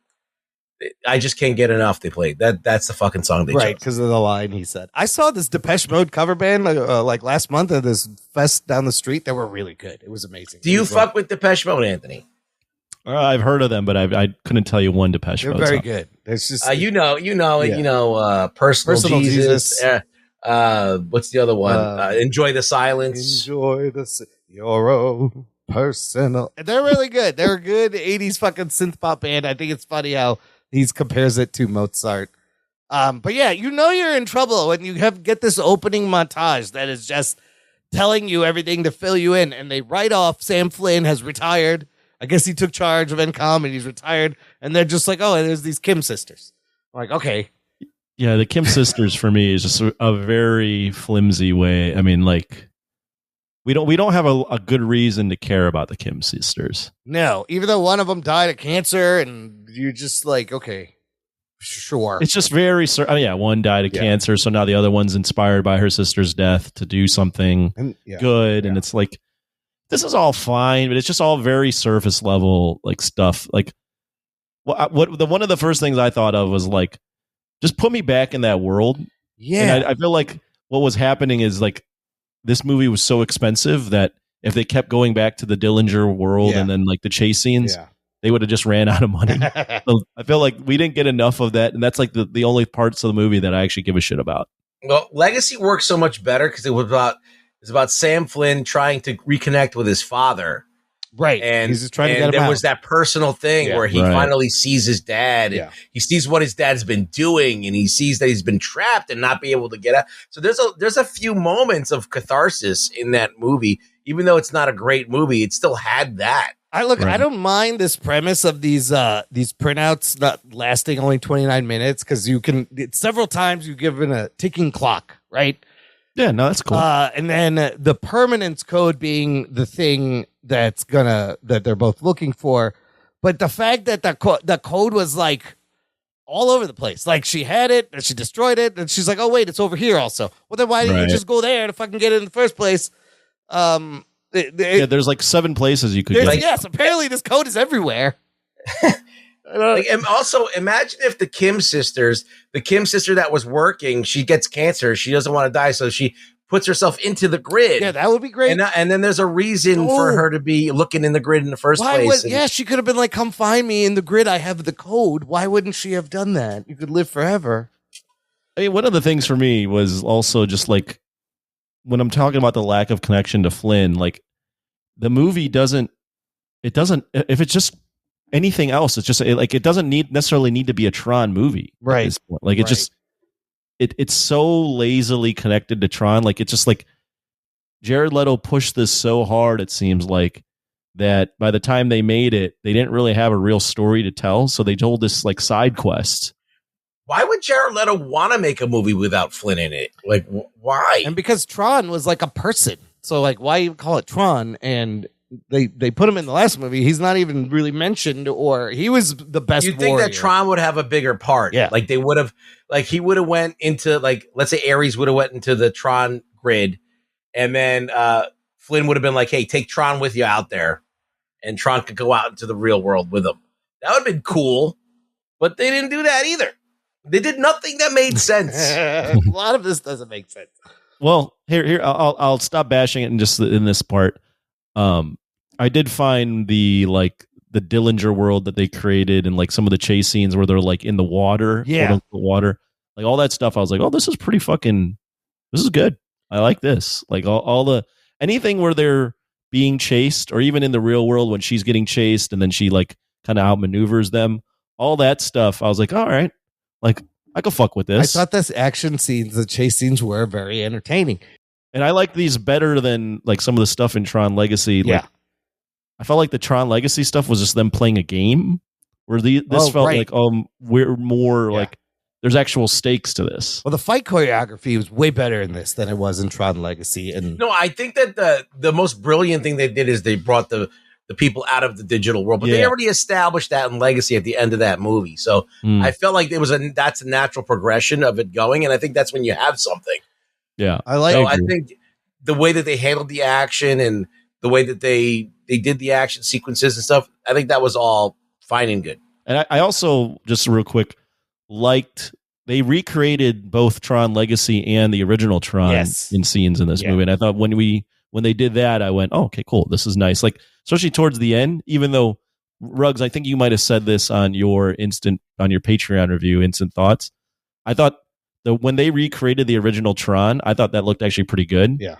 I just can't get enough. They played that's the fucking song they chose. Because of the line he said. I saw this Depeche Mode cover band like last month at this fest down the street. They were really good. It was amazing. Do you fuck with Depeche Mode, Anthony? I've heard of them, but I couldn't tell you one Depeche Mode. They're very song. good. It's just Personal Jesus. What's the other one? Enjoy the Silence. Enjoy your own personal. They're really good. They're a good 80s fucking synth pop band. I think it's funny how he compares it to Mozart. But yeah, you're in trouble when you get this opening montage that is just telling you everything to fill you in, and they write off Sam Flynn has retired. I guess he took charge of NCOM and he's retired. And they're just like, oh, and there's these Kim sisters. I'm like, okay. Yeah, the Kim sisters for me is just a very flimsy way. I mean, like we don't have a good reason to care about the Kim sisters. No, even though one of them died of cancer, and you're just like, okay, sure. It's just very, one died of cancer, so now the other one's inspired by her sister's death to do something good, and it's like, this is all fine, but it's just all very surface level, like stuff. Like, one of the first things I thought of was like, just put me back in that world. Yeah, and I feel like what was happening is like, this movie was so expensive that if they kept going back to the Dillinger world and then like the chase scenes, they would have just ran out of money. So I feel like we didn't get enough of that. And that's like the only parts of the movie that I actually give a shit about. Well, Legacy works so much better because it's about Sam Flynn trying to reconnect with his father. Right. And he's just trying to get him there out. was that personal thing where he finally sees his dad. And he sees what his dad's been doing, and he sees that he's been trapped and not be able to get out. So there's a few moments of catharsis in that movie. Even though it's not a great movie, it still had that. I don't mind this premise of these printouts not lasting only 29 minutes because several times you given a ticking clock, right? Yeah, no, that's cool. And then the permanence code being the thing that they're both looking for, but the fact that the code was like all over the place, like she had it and she destroyed it, and she's like, oh wait, it's over here also. Well, then why didn't you just go there to fucking get it in the first place? There's like 7 places you could get. Yes, apparently this code is everywhere. And also, imagine if the Kim sister that was working, she gets cancer. She doesn't want to die, so she puts herself into the grid. Yeah, that would be great. And then there's a reason for her to be looking in the grid in the first place. She could have been like, come find me in the grid. I have the code. Why wouldn't she have done that? You could live forever. I mean, one of the things for me was also just like, when I'm talking about the lack of connection to Flynn, like the movie if it's just anything else, it's just like, it doesn't necessarily need to be a Tron movie. Right. At this point. Like it's so lazily connected to Tron. Like, it's just like Jared Leto pushed this so hard, it seems like, that by the time they made it, they didn't really have a real story to tell. So they told this like side quest. Why would Jared Leto want to make a movie without Flynn in it? Like, why? And because Tron was like a person. So like, why even call it Tron? And they put him in the last movie. He's not even really mentioned, or he was the best. You'd think that Tron would have a bigger part. Yeah. Like they would have, like he would have went into, like, let's say Ares would have went into the Tron grid, and then Flynn would have been like, hey, take Tron with you out there, and Tron could go out into the real world with him. That would have been cool, but they didn't do that either. They did nothing that made sense. A lot of this doesn't make sense. Well, here I'll stop bashing it in this part. I did find the Dillinger world that they created, and like some of the chase scenes where they're like in the water, water, like all that stuff. I was like, oh, this is pretty fucking. This is good. I like this. Like all the anything where they're being chased, or even in the real world when she's getting chased and then she like kind of outmaneuvers them. All that stuff. I was like, all right, like I could fuck with this. I thought the chase scenes were very entertaining. And I like these better than like some of the stuff in Tron Legacy. Like, I felt like the Tron Legacy stuff was just them playing a game, where this felt like we're more like there's actual stakes to this. Well, the fight choreography was way better in this than it was in Tron Legacy. And no, I think that the most brilliant thing they did is they brought the people out of the digital world, but they already established that in Legacy at the end of that movie. So I felt like that's a natural progression of it going, and I think that's when you have something. Yeah, I think the way that they handled the action and the way that they did the action sequences and stuff, I think that was all fine and good. And I also, just real quick, liked they recreated both Tron Legacy and the original Tron in scenes in this movie. And I thought when they did that, I went, oh, okay, cool. This is nice. Like, especially towards the end, even though Ruggs, I think you might have said this on your Patreon review, Instant Thoughts. I thought when they recreated the original Tron, I thought that looked actually pretty good. Yeah.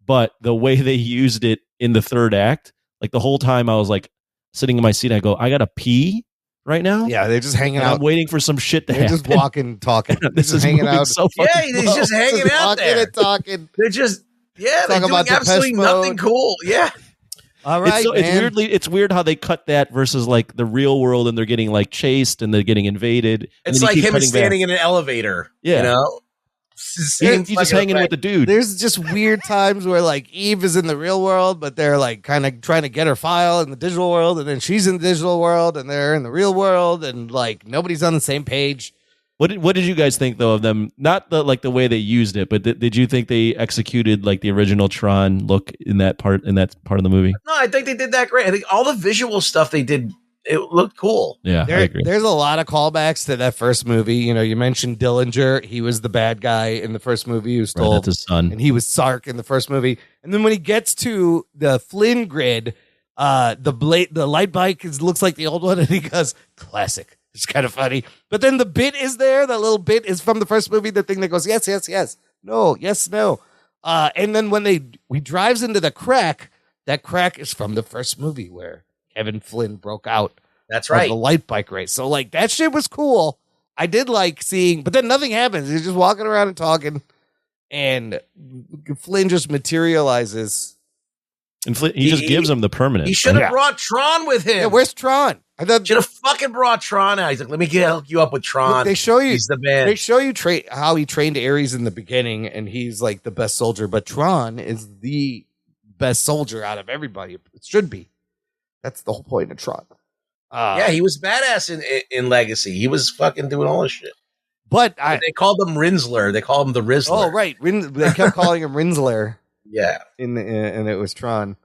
But the way they used it in the third act, like the whole time I was like sitting in my seat, I go, I gotta pee right now. Yeah, they're just hanging out. I'm waiting for some shit to happen. They're just walking, talking. This is hanging out. So they're just hanging out there. And talking. They're just they're doing about absolutely nothing cool. Yeah. All right, it's weird how they cut that versus like the real world, and they're getting like chased and they're getting invaded. And It's then like you keep him cutting standing back. in an elevator. Yeah. You know? He's just hanging with the dude. There's just weird times where like Eve is in the real world, but they're like kind of trying to get her file in the digital world, and then she's in the digital world, and they're in the real world, and like nobody's on the same page. What did you guys think though of them? Not the like the way they used it, but did you think they executed like the original Tron look in that part of the movie? No, I think they did that great. I think all the visual stuff they did, it looked cool. Yeah, I agree. There's a lot of callbacks to that first movie. You know, you mentioned Dillinger. He was the bad guy in the first movie who stole that's his son. and he was Sark in the first movie. And then when he gets to the Flynn grid, the light bike looks like the old one, and he goes, classic. It's kind of funny. But then the bit is there. That little bit is from the first movie, the thing that goes, yes, yes, yes. No, yes, no. And then when he drives into the crack, that crack is from the first movie where Kevin Flynn broke out. That's right. The light bike race. So like that shit was cool. I did like seeing, but then nothing happens. He's just walking around and talking, and Flynn just materializes. And Flynn, he just gives him the permanent. He should have brought Tron with him. Yeah, where's Tron? I thought should have fucking brought Tron out. He's like, let me hook you up with Tron. They show you he's the man. They show you how he trained Ares in the beginning, and he's like the best soldier. But Tron is the best soldier out of everybody. It should be. That's the whole point of Tron. Yeah, he was badass in Legacy. He was fucking doing all this shit. But they called him Rinsler. They called him the Rizzler. Oh, right. They kept calling him Rinsler. Yeah. And it was Tron.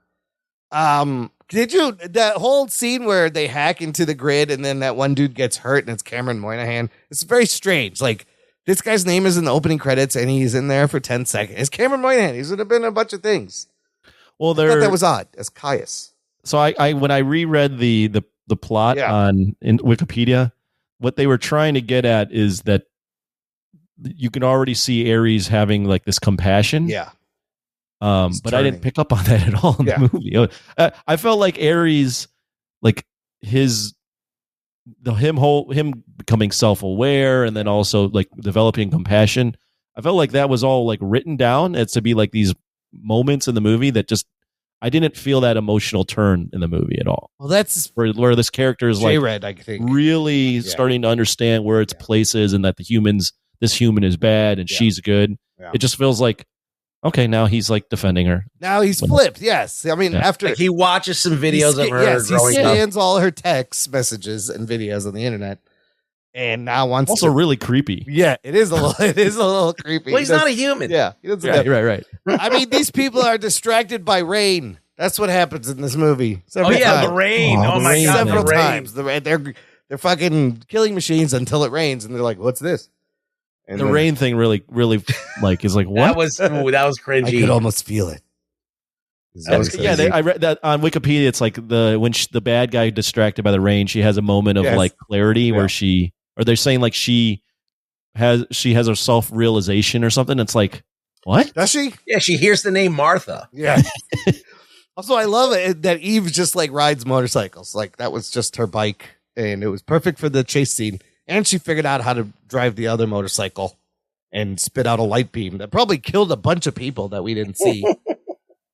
Did you that whole scene where they hack into the grid and then that one dude gets hurt and it's Cameron Moynihan? It's very strange. Like this guy's name is in the opening credits and he's in there for 10 seconds. It's Cameron Moynihan. He's would have been a bunch of things. Well, I thought that was odd as Caius. So I when I reread the plot in Wikipedia, what they were trying to get at is that you can already see Ares having like this compassion. Yeah. But I didn't pick up on that at all in the movie. I felt like Ares, like him becoming self-aware and then also like developing compassion. I felt like that was all like written down as to be like these moments in the movie that just I didn't feel that emotional turn in the movie at all. Well, that's where this character is like J-Red, I think. really starting to understand where its place is and that this human is bad and she's good. Yeah. It just feels like, okay, now he's like defending her. Now he's flipped. Yes. I mean, after like he watches some videos of her growing he up. scans all her text messages and videos on the internet. And now wants also really creepy. Yeah, it is a little creepy. Well, he's not a human. Yeah, he doesn't right. I mean, these people are distracted by rain. That's what happens in this movie. The rain. Oh my god, several the rain. times. They're fucking killing machines until it rains, and they're like, "What's this?" And the rain thing really like is like what? that was cringy. I could almost feel it. I read that on Wikipedia. It's like the bad guy distracted by the rain, she has a moment of like clarity where they're saying like she has a self-realization or something. It's like, what? Does she? Yeah, she hears the name Martha. Yeah. Also, I love it that Eve just like rides motorcycles. Like that was just her bike, and it was perfect for the chase scene. And she figured out how to drive the other motorcycle and spit out a light beam that probably killed a bunch of people that we didn't see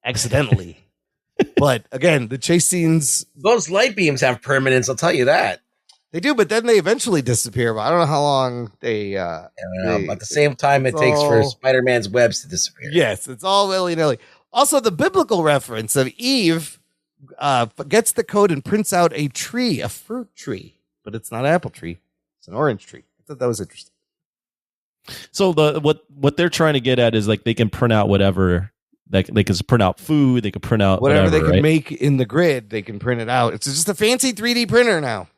accidentally. But again, the chase scenes, those light beams have permanence. I'll tell you that. They do, but then they eventually disappear. But I don't know how long they. At the same time, it takes for Spider-Man's webs to disappear. Yes, it's all willy-nilly. Also, the biblical reference of Eve gets the code and prints out a tree, a fruit tree, but it's not an apple tree; it's an orange tree. I thought that was interesting. So what they're trying to get at is like they can print out whatever. They can print out food. They can print out whatever they can right? make in the grid. They can print it out. It's just a fancy 3D printer now.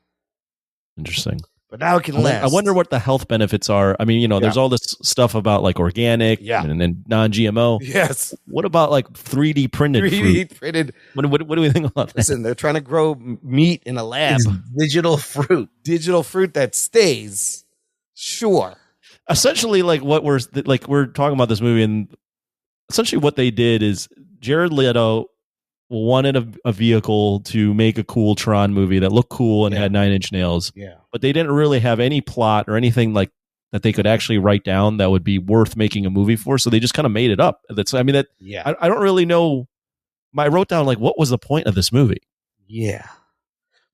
Interesting. But now it can last. I wonder what the health benefits are. I mean, there's all this stuff about like organic and non-GMO. Yes. What about like 3D printed 3D fruit? printed. What do we think about that? Listen, they're trying to grow meat in a lab. It's digital fruit. Digital fruit that stays. Sure. Essentially, like what we're talking about this movie, and essentially what they did is Jared Leto wanted a vehicle to make a cool Tron movie that looked cool and had 9-inch nails. Yeah. But they didn't really have any plot or anything like that they could actually write down that would be worth making a movie for. So they just kind of made it up. I don't really know I wrote down like, what was the point of this movie? Yeah.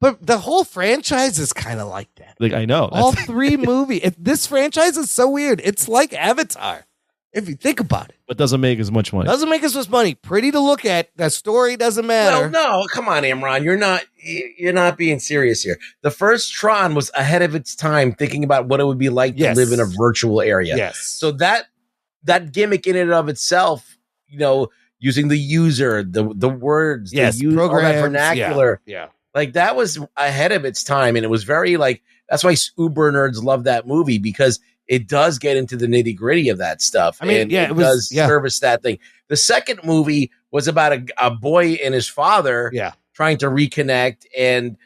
But the whole franchise is kind of like that. Like, I know. All three movies. This franchise is so weird. It's like Avatar, if you think about it. But doesn't make as much money. Doesn't make as much money. Pretty to look at. The story doesn't matter. Well, no, come on, Imran. You're not being serious here. The first Tron was ahead of its time, thinking about what it would be like to live in a virtual area. Yes. So that gimmick in and of itself, using the user, the words, Yes, all that programs, vernacular. Yeah. Like that was ahead of its time, and it was very that's why uber nerds love that movie, because it does get into the nitty gritty of that stuff. I mean, and yeah, it does service that thing. The second movie was about a boy and his father trying to reconnect, and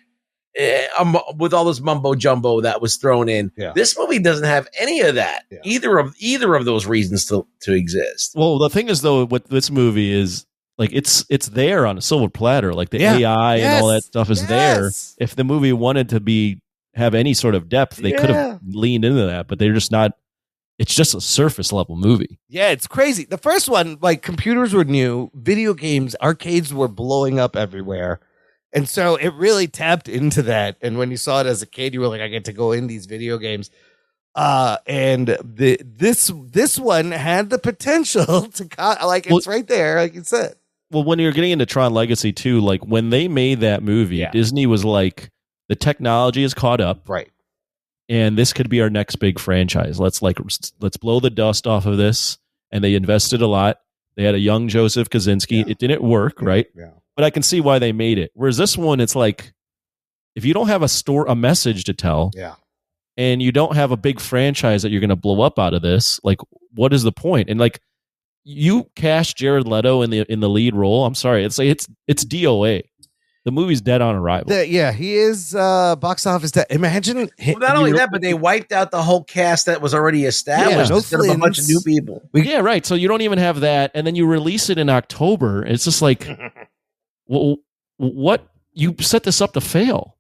with all this mumbo jumbo that was thrown in. Yeah. This movie doesn't have any of that. Either of those reasons to exist. Well, the thing is though, what this movie is like, it's there on a silver platter. Like the AI and all that stuff is there. If the movie wanted to have any sort of depth, they could have leaned into that, but they're just not. It's just a surface level movie. Yeah, it's crazy. The first one, like, computers were new, video games, arcades were blowing up everywhere. And so it really tapped into that. And when you saw it as a kid, you were like, I get to go in these video games. And this one had the potential to, it's right there, like you said. Well, when you're getting into Tron Legacy too, like when they made that movie, Disney was like, the technology is caught up. Right. And this could be our next big franchise. Let's blow the dust off of this. And they invested a lot. They had a young Joseph Kosinski. It didn't work, right? Yeah. But I can see why they made it. Whereas this one, it's like, if you don't have a message to tell, and you don't have a big franchise that you're going to blow up out of this, like, what is the point? And like, you cast Jared Leto in the lead role. I'm sorry, it's DOA. The movie's dead on arrival. He is box office dead. Imagine. Not only that, but they wiped out the whole cast that was already established instead of a bunch of new people. Yeah, right. So you don't even have that, and then you release it in October. It's just like, well, what? You set this up to fail.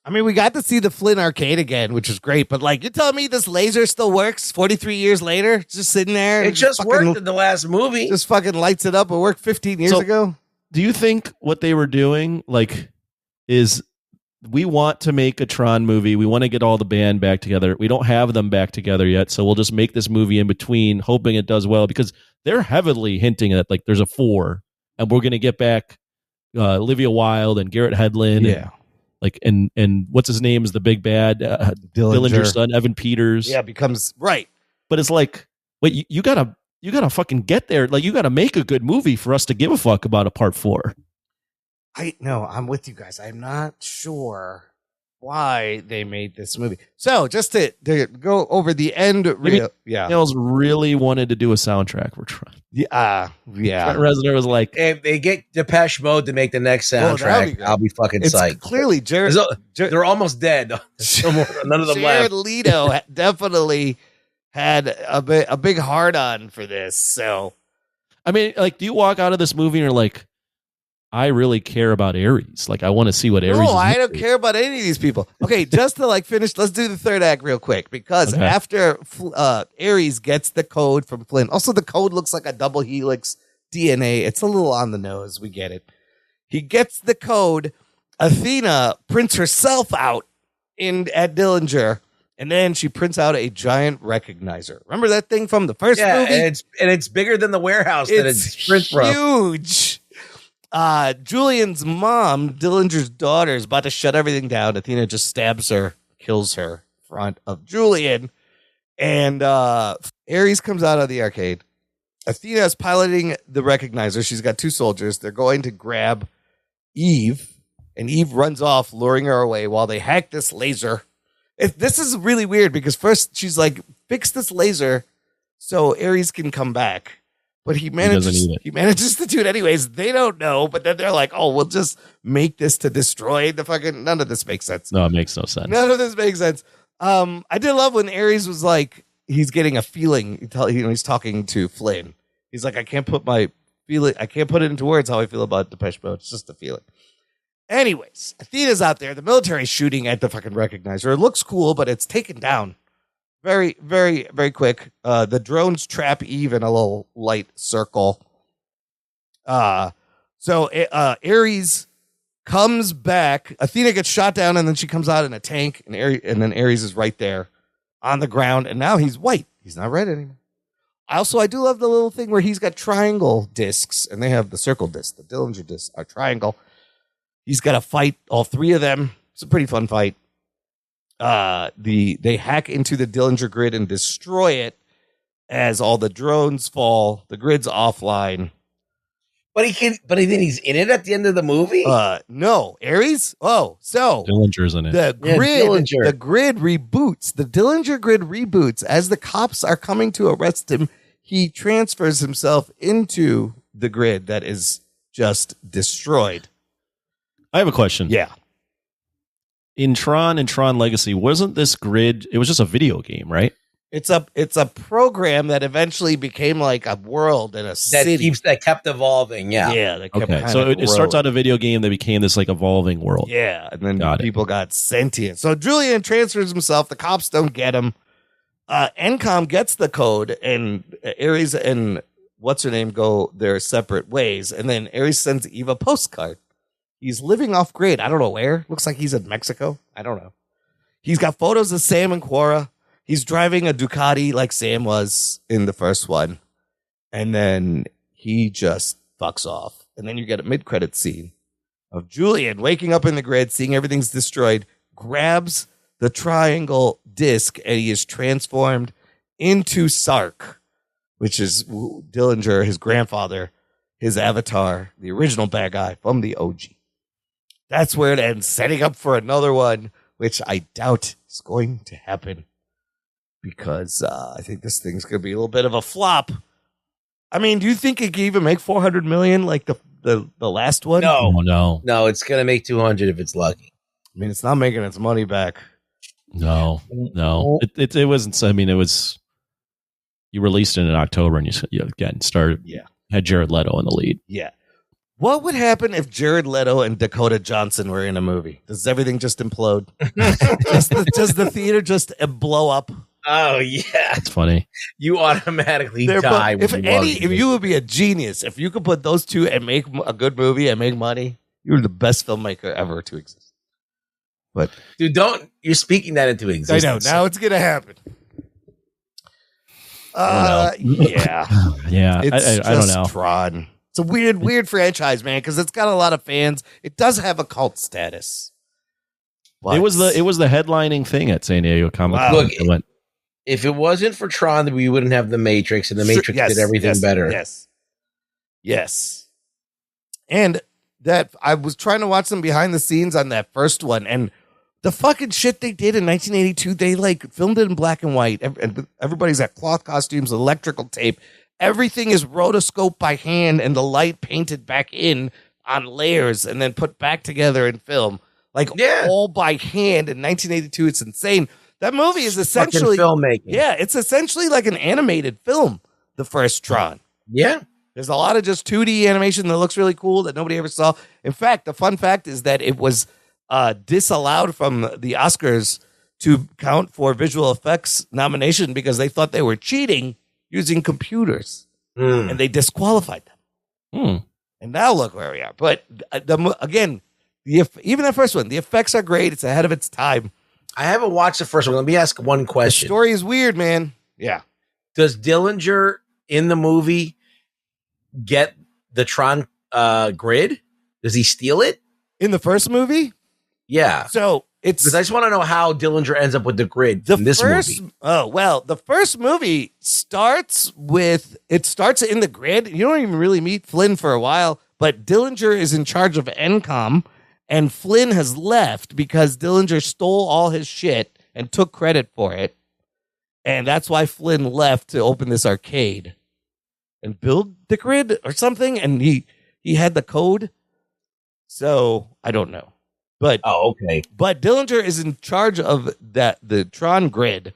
I mean, we got to see the Flynn arcade again, which is great. But like, you're telling me this laser still works 43 years later? It's just sitting there. It just worked in the last movie. Just fucking lights it up. It worked 15 years ago. Do you think what they were doing, like, is we want to make a Tron movie. We want to get all the band back together. We don't have them back together yet. So we'll just make this movie in between, hoping it does well, because they're heavily hinting at like there's a 4 and we're going to get back Olivia Wilde and Garrett Hedlund. And what's his name is the big bad Dillinger's son, Evan Peters. Yeah, becomes right. But it's like, wait, you gotta fucking get there. Like, you gotta make a good movie for us to give a fuck about a part 4. I'm with you guys. I'm not sure why they made this movie. So just to go over the end. Mills really wanted to do a soundtrack for Tron. Yeah. Trent Reznor was like, if they get Depeche Mode to make the next soundtrack, I'll be fucking psyched. Clearly, they're almost dead. None of them Jared left. Leto definitely had a big hard on for this. So, I mean, like, do you walk out of this movie and you're like, I really care about Ares. Like, I want to see what Ares is. No, I don't care about any of these people. Okay, just to like finish, let's do the third act real quick, because after Ares gets the code from Flynn, also the code looks like a double helix DNA. It's a little on the nose. We get it. He gets the code. Athena prints herself out at Dillinger, and then she prints out a giant recognizer. Remember that thing from the first movie? and it's bigger than the warehouse that it's print from. Huge. Julian's mom, Dillinger's daughter, is about to shut everything down. Athena just stabs her, kills her in front of Julian. And Ares comes out of the arcade. Athena is piloting the recognizer. She's got 2 soldiers. They're going to grab Eve, and Eve runs off, luring her away while they hack this laser. This is really weird, because first she's like, fix this laser so Ares can come back. But he manages to do it anyways. They don't know, but then they're like, oh, we'll just make this to destroy the fucking... None of this makes sense. No, it makes no sense. None of this makes sense. I did love when Ares was like, he's getting a feeling. He's talking to Flynn. He's like, I can't put it into words how I feel about Depeche Mode. It's just a feeling. Anyways, Athena's out there. The military's shooting at the fucking recognizer. It looks cool, but it's taken down very, very, very quick. The drones trap Eve in a little light circle. So Ares comes back. Athena gets shot down, and then she comes out in a tank, and then Ares is right there on the ground, and now he's white. He's not red anymore. I do love the little thing where he's got triangle discs, and they have the circle disc. The Dillinger discs are triangle. He's got to fight all three of them. It's a pretty fun fight. They hack into the Dillinger grid and destroy it as all the drones fall. The grid's offline. But then he's in it at the end of the movie? No. Ares? Oh, so Dillinger's in it. The grid reboots. The Dillinger grid reboots. As the cops are coming to arrest him, he transfers himself into the grid that is just destroyed. I have a question. Yeah. In Tron and Tron Legacy, wasn't this grid, it was just a video game, right? It's a program that eventually became like a world and a city. That kept evolving, yeah. Yeah, that kept Okay, so it starts out a video game that became this like evolving world. Yeah, and then people got sentient. So Julian transfers himself. The cops don't get him. Encom gets the code, and Ares and what's-her-name go their separate ways. And then Ares sends Eve a postcard. He's living off grid. I don't know where. Looks like he's in Mexico. I don't know. He's got photos of Sam and Quora. He's driving a Ducati like Sam was in the first one. And then he just fucks off. And then you get a mid-credit scene of Julian waking up in the grid, seeing everything's destroyed, grabs the triangle disc, and he is transformed into Sark, which is Dillinger, his grandfather, his avatar, the original bad guy from the OG. That's where it ends, setting up for another one, which I doubt is going to happen. Because I think this thing's going to be a little bit of a flop. I mean, do you think it could even make $400 million like the last one? No. No, it's going to make 200 if it's lucky. I mean, it's not making its money back. No. It wasn't. I mean, it was. You released it in October, and you again started. Yeah, had Jared Leto in the lead. Yeah. What would happen if Jared Leto and Dakota Johnson were in a movie? Does everything just implode? Does the theater just blow up? Oh yeah, that's funny. You automatically die. If you would be a genius, if you could put those two and make a good movie and make money, you're the best filmmaker ever to exist. But dude, you're speaking that into existence. I know. Now it's gonna happen. Yeah. It's I don't know. Tron. It's a weird franchise, man, because it's got a lot of fans. It does have a cult status. But it was the headlining thing at San Diego Comic-Con. Look, if it wasn't for Tron, we wouldn't have The Matrix, and The Matrix did everything better. Yes. And that I was trying to watch some behind the scenes on that first one, and the fucking shit they did in 1982, they like filmed it in black and white. Everybody's got cloth costumes, electrical tape. Everything is rotoscoped by hand, and the light painted back in on layers and then put back together in film. All by hand in 1982. It's insane. That movie is essentially filmmaking. Yeah, it's essentially like an animated film, the first Tron. Yeah. There's a lot of just 2D animation that looks really cool that nobody ever saw. In fact, the fun fact is that it was disallowed from the Oscars to count for visual effects nomination because they thought they were cheating using computers. And they disqualified them. And now look where we are. But again, even the first one, the effects are great. It's ahead of its time. I haven't watched the first one. Let me ask one question. The story is weird, man. Yeah. Does Dillinger in the movie get the Tron grid? Does he steal it? In the first movie? Yeah. So it's because I just want to know how Dillinger ends up with the grid in this movie. Oh, well, the first movie starts in the grid. You don't even really meet Flynn for a while, but Dillinger is in charge of Encom. And Flynn has left because Dillinger stole all his shit and took credit for it. And that's why Flynn left to open this arcade and build the grid or something. And he had the code. So I don't know. But okay. But Dillinger is in charge of the Tron grid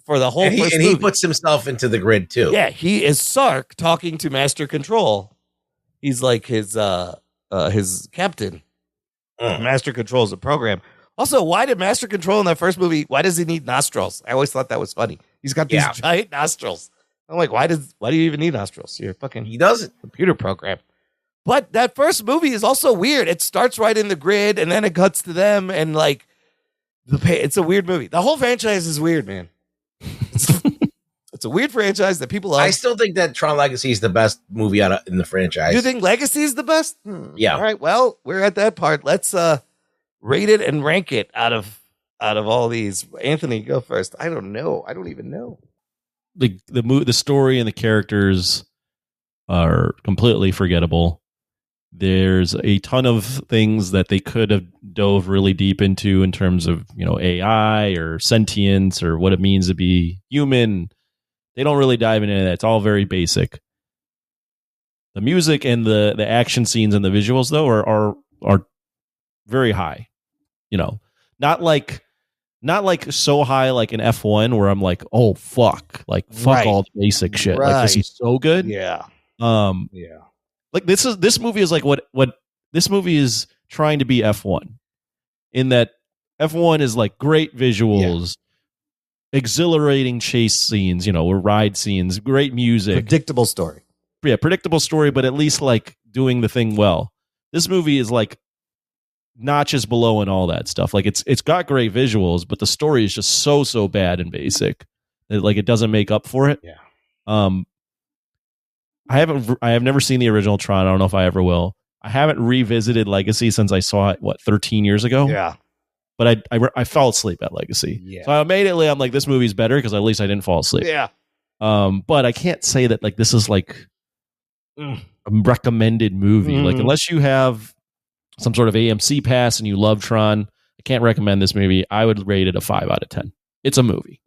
for the whole and first he movie. puts himself into the grid too. Yeah, he is Sark talking to Master Control. He's like his captain. Master Control's a program. Also, why did Master Control in that first movie, why does he need nostrils? I always thought that was funny. He's got these giant nostrils. I'm like, why do you even need nostrils? You're a fucking he doesn't computer program. But that first movie is also weird. It starts right in the grid, and then it cuts to them, and like it's a weird movie. The whole franchise is weird, man. It's a weird franchise that people love. I still think that Tron Legacy is the best movie in the franchise. You think Legacy is the best? Yeah. All right. Well, we're at that part. Let's rate it and rank it out of all these. Anthony, go first. I don't know. I don't even know. The story and the characters are completely forgettable. There's a ton of things that they could have dove really deep into in terms of, AI or sentience or what it means to be human. They don't really dive into that. It's all very basic. The music and the action scenes and the visuals, though, are very high. Not like so high like in F1 where I'm like, oh fuck, Right. all the basic shit. Right. Like, this is so good. Yeah. Yeah. Like this movie is like what this movie is trying to be F1, in that F1 is like great visuals, exhilarating chase scenes, or ride scenes, great music, predictable story. Yeah, predictable story, but at least like doing the thing well. This movie is like notches below and all that stuff. Like it's got great visuals, but the story is just so bad and basic that like it doesn't make up for it. Yeah. I have never seen the original Tron. I don't know if I ever will. I haven't revisited Legacy since I saw it 13 years ago. Yeah. But I fell asleep at Legacy. Yeah. So immediately I'm like, this movie's better because at least I didn't fall asleep. Yeah. But I can't say that like this is like a recommended movie. Like unless you have some sort of AMC pass and you love Tron, I can't recommend this movie. I would rate it a 5 out of 10. It's a movie.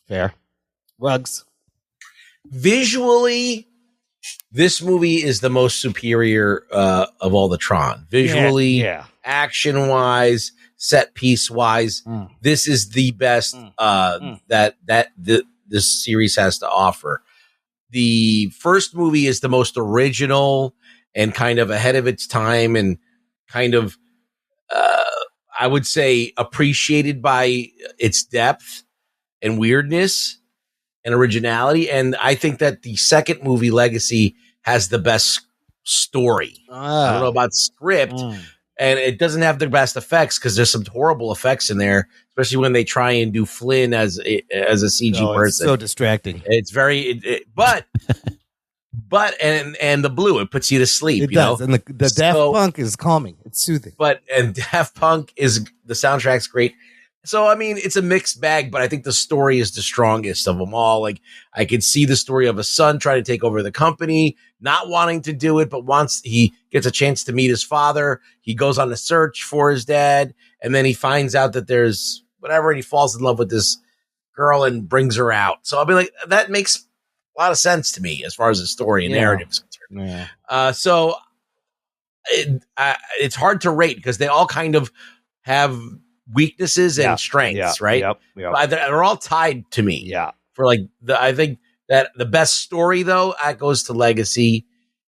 Fair. Rugs. Visually, this movie is the most superior of all the Tron. Visually, action wise, set piece wise, this is the best that this series has to offer. The first movie is the most original and kind of ahead of its time, and kind of I would say appreciated by its depth and weirdness and originality. And I think that the second movie, Legacy, has the best story. I don't know about script, and it doesn't have the best effects because there's some horrible effects in there, especially when they try and do Flynn as a CG person. It's so distracting. It's very, but and the blue, it puts you to sleep. It does, and the Daft Punk is calming. It's soothing. And Daft Punk the soundtrack's great. So, I mean, it's a mixed bag, but I think the story is the strongest of them all. Like, I could see the story of a son trying to take over the company, not wanting to do it, but once he gets a chance to meet his father, he goes on a search for his dad, and then he finds out that there's whatever, and he falls in love with this girl and brings her out. So I'll be like, that makes a lot of sense to me as far as the story and narrative is concerned. So it's hard to rate because they all kind of have weaknesses and strengths, right? But they're all tied to me. For like I think that the best story though, that goes to Legacy,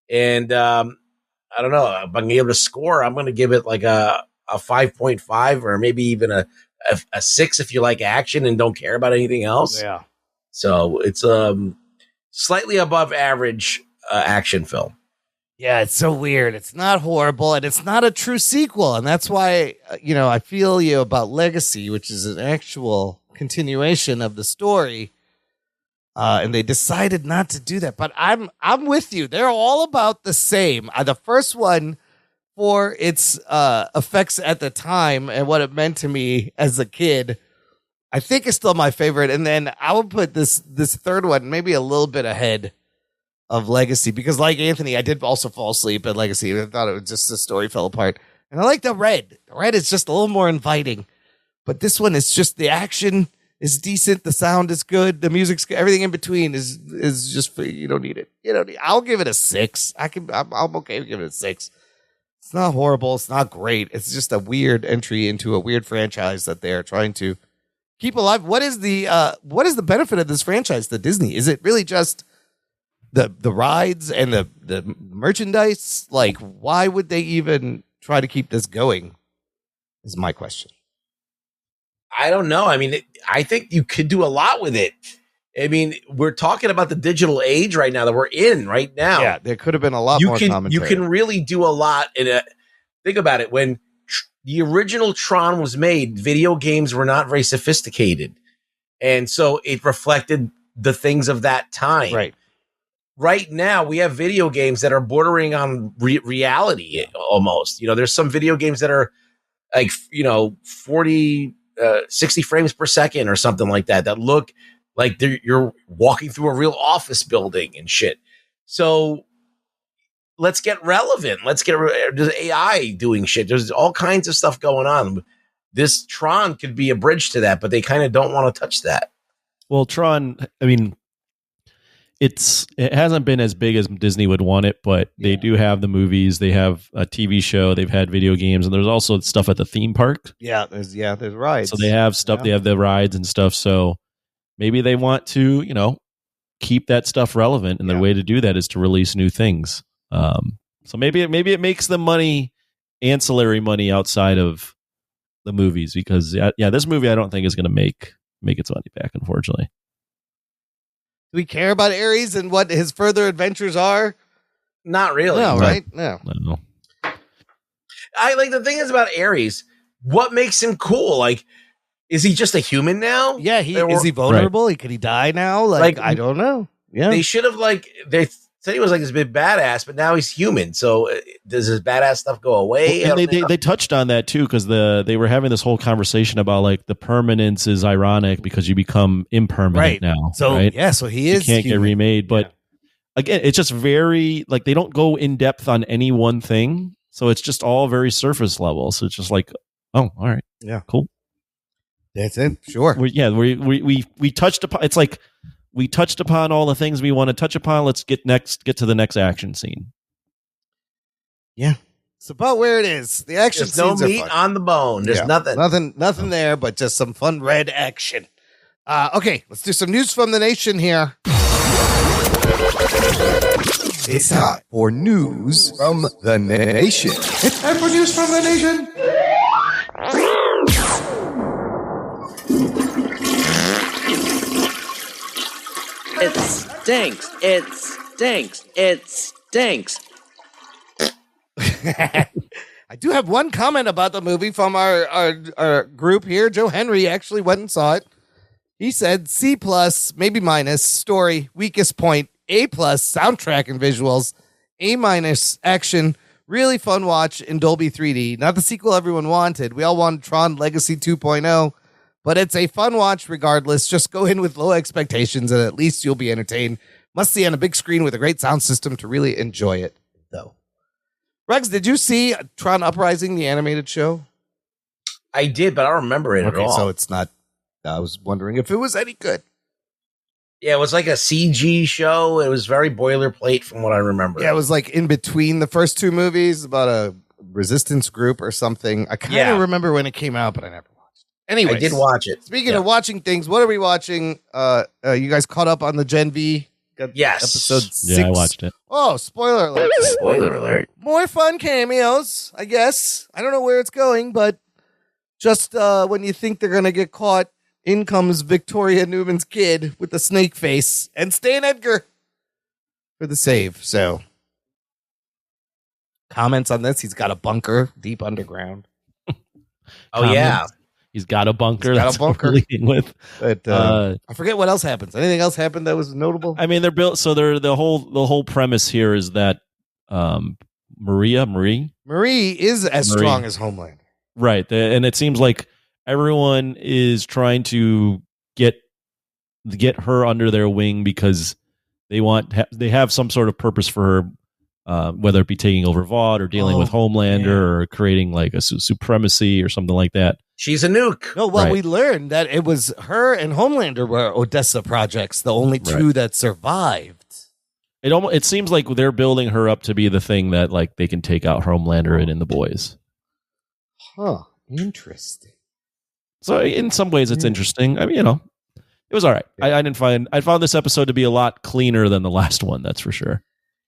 and I don't know if I'm able to score. I'm going to give it like a 5.5 or maybe even a 6 if you like action and don't care about anything else. So it's slightly above average action film. Yeah, it's so weird. It's not horrible, and it's not a true sequel. And that's why, I feel you about Legacy, which is an actual continuation of the story. And they decided not to do that. But I'm with you. They're all about the same. The first one, for its effects at the time and what it meant to me as a kid, I think is still my favorite. And then I would put this third one maybe a little bit ahead of Legacy, because like Anthony, I did also fall asleep at Legacy. I thought it was just the story fell apart. And I like the red. The red is just a little more inviting. But this one is just, the action is decent, the sound is good, the music's good, everything in between is just, you don't need it. I'll give it a 6. I'm okay with giving it a 6. It's not horrible, it's not great. It's just a weird entry into a weird franchise that they are trying to keep alive. What is the benefit of this franchise to Disney? Is it really just the rides and the merchandise? Like, why would they even try to keep this going is my question. I don't know. I mean, I think you could do a lot with it. I mean, we're talking about the digital age right now that we're in right now. Yeah, there could have been a lot more commentary. You can really do a lot. Think about it. When the original Tron was made, video games were not very sophisticated. And so it reflected the things of that time. Right. Right now, we have video games that are bordering on reality almost. There's some video games that are like, 40, 60 frames per second or something like that look like you're walking through a real office building and shit. So let's get relevant. There's AI doing shit. There's all kinds of stuff going on. This Tron could be a bridge to that, but they kind of don't want to touch that. Well, Tron, I mean, it hasn't been as big as Disney would want it, but they do have the movies, they have a TV show, they've had video games, and there's also stuff at the theme park. Yeah, there's rides. So they have stuff, they have the rides and stuff. So maybe they want to, keep that stuff relevant, and the way to do that is to release new things. So maybe it makes them money, ancillary money outside of the movies, because this movie I don't think is going to make its money back, unfortunately. Do we care about Ares and what his further adventures are? Not really. No, right? No. I like the thing is about Ares. What makes him cool? Like, is he just a human now? Yeah, is he vulnerable? Could he die now? Like I don't know. Yeah, they should have they said he was like this big badass, but now he's human. So does his badass stuff go away? Well, and they touched on that too, because they were having this whole conversation about like the permanence is ironic because you become impermanent now. So right? So he is. You can't get remade, but again, it's just very like they don't go in depth on any one thing, so it's just all very surface level. So it's just like, oh, all right, yeah, cool. That's it. Sure. We touched upon. It's like we touched upon all the things we want to touch upon. Let's get to the next action scene. Yeah, it's about where it is. The action There's no scenes meat are fun. on the bone. There's nothing there, but just some fun red action. Okay, let's do some news from the nation here. It's time for news from the nation. It's time for news from the nation. It stinks. It stinks. It stinks. I do have one comment about the movie from our group here. Joe Henry actually went and saw it. He said C+, maybe minus, story, weakest point, A+, soundtrack and visuals, A- action, really fun watch in Dolby 3D. Not the sequel everyone wanted. We all wanted Tron Legacy 2.0, but it's a fun watch regardless. Just go in with low expectations and at least you'll be entertained. Must see on a big screen with a great sound system to really enjoy it, though. Rex, did you see Tron Uprising, the animated show? I did, but I don't remember it at all. So it's not. I was wondering if it was any good. Yeah, it was like a CG show. It was very boilerplate from what I remember. Yeah, it was like in between the first two movies about a resistance group or something. I kind of remember when it came out, but I never watched it. Anyway, I did watch it. Speaking of watching things, what are we watching? You guys caught up on the Gen V? Yes. Episode 6. Yeah, I watched it. Oh, spoiler alert. Spoiler alert. More fun cameos, I guess. I don't know where it's going, but just when you think they're going to get caught, in comes Victoria Newman's kid with the snake face and Stan Edgar for the save. So, comments on this? He's got a bunker deep underground. Yeah. He's got a bunker. He's got that's a bunker. what we're leading with. But, I forget what else happens. Anything else happened that was notable? I mean, they're built. So the whole premise here is that Marie is as strong as Homelander. Right. And it seems like everyone is trying to get her under their wing because they have some sort of purpose for her, whether it be taking over Vought or dealing with Homelander or creating like a supremacy or something like that. She's a nuke. No, well, we learned that it was her and Homelander were Odessa projects, the only two that survived. It seems like they're building her up to be the thing that like they can take out Homelander and the boys. Huh. Interesting. So in some ways, it's interesting. I mean, it was all right. I found this episode to be a lot cleaner than the last one. That's for sure.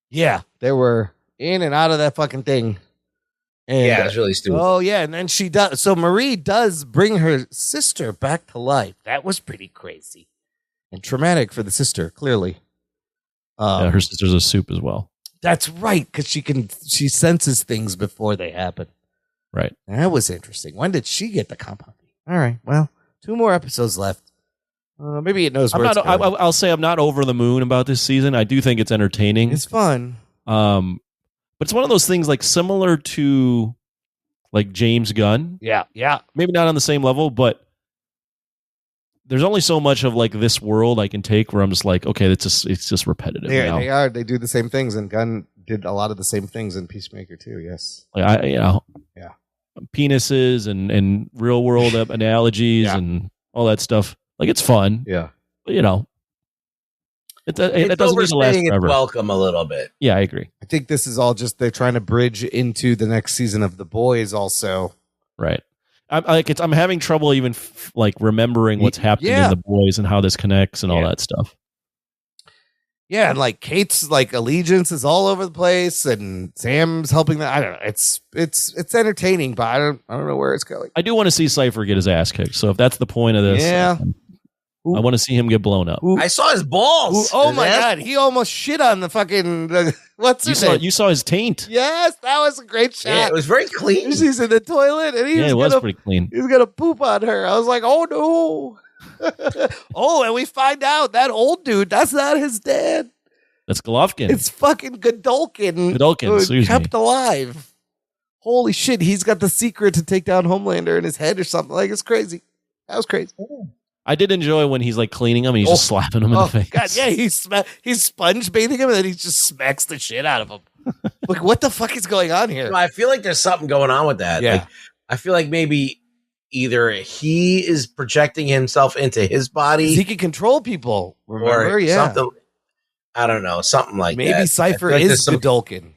Yeah, they were in and out of that fucking thing. And, yeah, it's really stupid. Oh yeah, and then she does. So Marie does bring her sister back to life. That was pretty crazy. and traumatic for the sister. Clearly, Yeah, her sister's a soup as well. that's right because she senses things before they happen. Right. That was interesting. When did she get the compound V? All right. Well, 2 more episodes left. Maybe it knows where it's going. I'll say I'm not over the moon about this season. I do think it's entertaining. It's fun. But it's one of those things like similar to like James Gunn. Yeah. Maybe not on the same level, but there's only so much of like this world I can take where I'm just like, okay, it's just repetitive. They are. They do the same things, and Gunn did a lot of the same things in Peacemaker too. Yes. Like Yeah. penises and real world analogies and all that stuff. Like it's fun. Yeah. But it doesn't It's need to last overstaying its forever. welcome a little bit. Yeah, I agree. I think this is all just they're trying to bridge into the next season of The Boys. Also, Right. I'm having trouble even like remembering what's happening Yeah. in The Boys and how this connects and all that stuff. yeah, and like Kate's like allegiance is all over the place, and Sam's helping them. I don't know. It's entertaining, but I don't know where it's going. I do want to see Cypher get his ass kicked. So if that's the point of this, Yeah. I want to see him get blown up. I saw his balls. Oh my god, he almost shit on the fucking what's his name? You saw his taint. Yes, that was a great shot. Yeah, it was very clean. He's in the toilet, and Yeah, it was pretty clean. He's gonna poop on her. I was like, oh no. Oh, and we find out that old dude, that's not his dad. That's Golovkin. It's fucking Godolkin. Excuse kept me. alive. Holy shit, he's got the secret to take down Homelander in his head or something. Like, it's crazy. That was crazy. I did enjoy when he's like cleaning him and he's just slapping him in the face. God, yeah, he's sponge bathing him and then he just smacks the shit out of him. Like, what the fuck is going on here? I feel like there's something going on with that. Yeah. Like, I feel like maybe either he is projecting himself into his body, He can control people. Remember? or Yeah. something. I don't know, something like that. Maybe I Cypher feel like is there's some, Godolkin.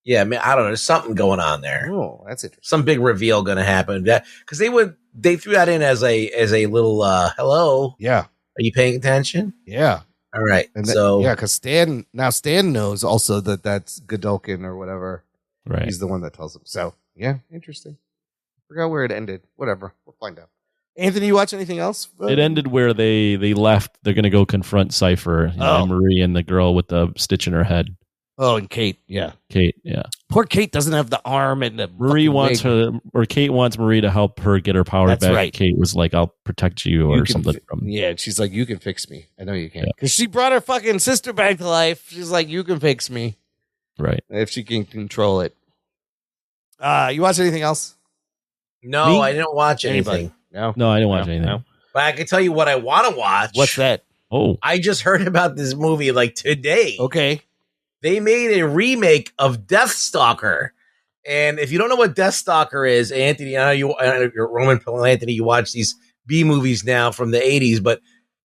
Yeah, man, I don't know. There's something going on there. Oh, that's interesting. Some big reveal going to happen. That because they threw that in as a little hello. Yeah. Are you paying attention? Yeah. All right. And So yeah, because Stan knows also that that's Godolkin or whatever. Right. He's the one that tells him. So yeah, interesting. Forgot where it ended. Whatever. We'll find out. Anthony, you watch anything else? It ended where they left. They're going to go confront Cypher, Marie and the girl with the stitch in her head. Oh, and Kate. Yeah. Kate, yeah. Poor Kate doesn't have the arm and the Marie fucking wants wig. her, or Kate wants Marie to help her get her power That's back. right. Kate was like, "I'll protect you," or You can something. From Yeah, and she's like, you can fix me. I know you can. Because she brought her fucking sister back to life. She's like, you can fix me. Right. If she can control it. You watch anything else? no, Me? I didn't watch Anybody? anything. No, I didn't watch anything. No. But I can tell you what I want to watch. What's that? Oh, I just heard about this movie like today. Okay. They made a remake of Deathstalker. And if you don't know what Deathstalker is, Anthony, I know you're Roman Anthony, you watch these B movies now from the 80s, but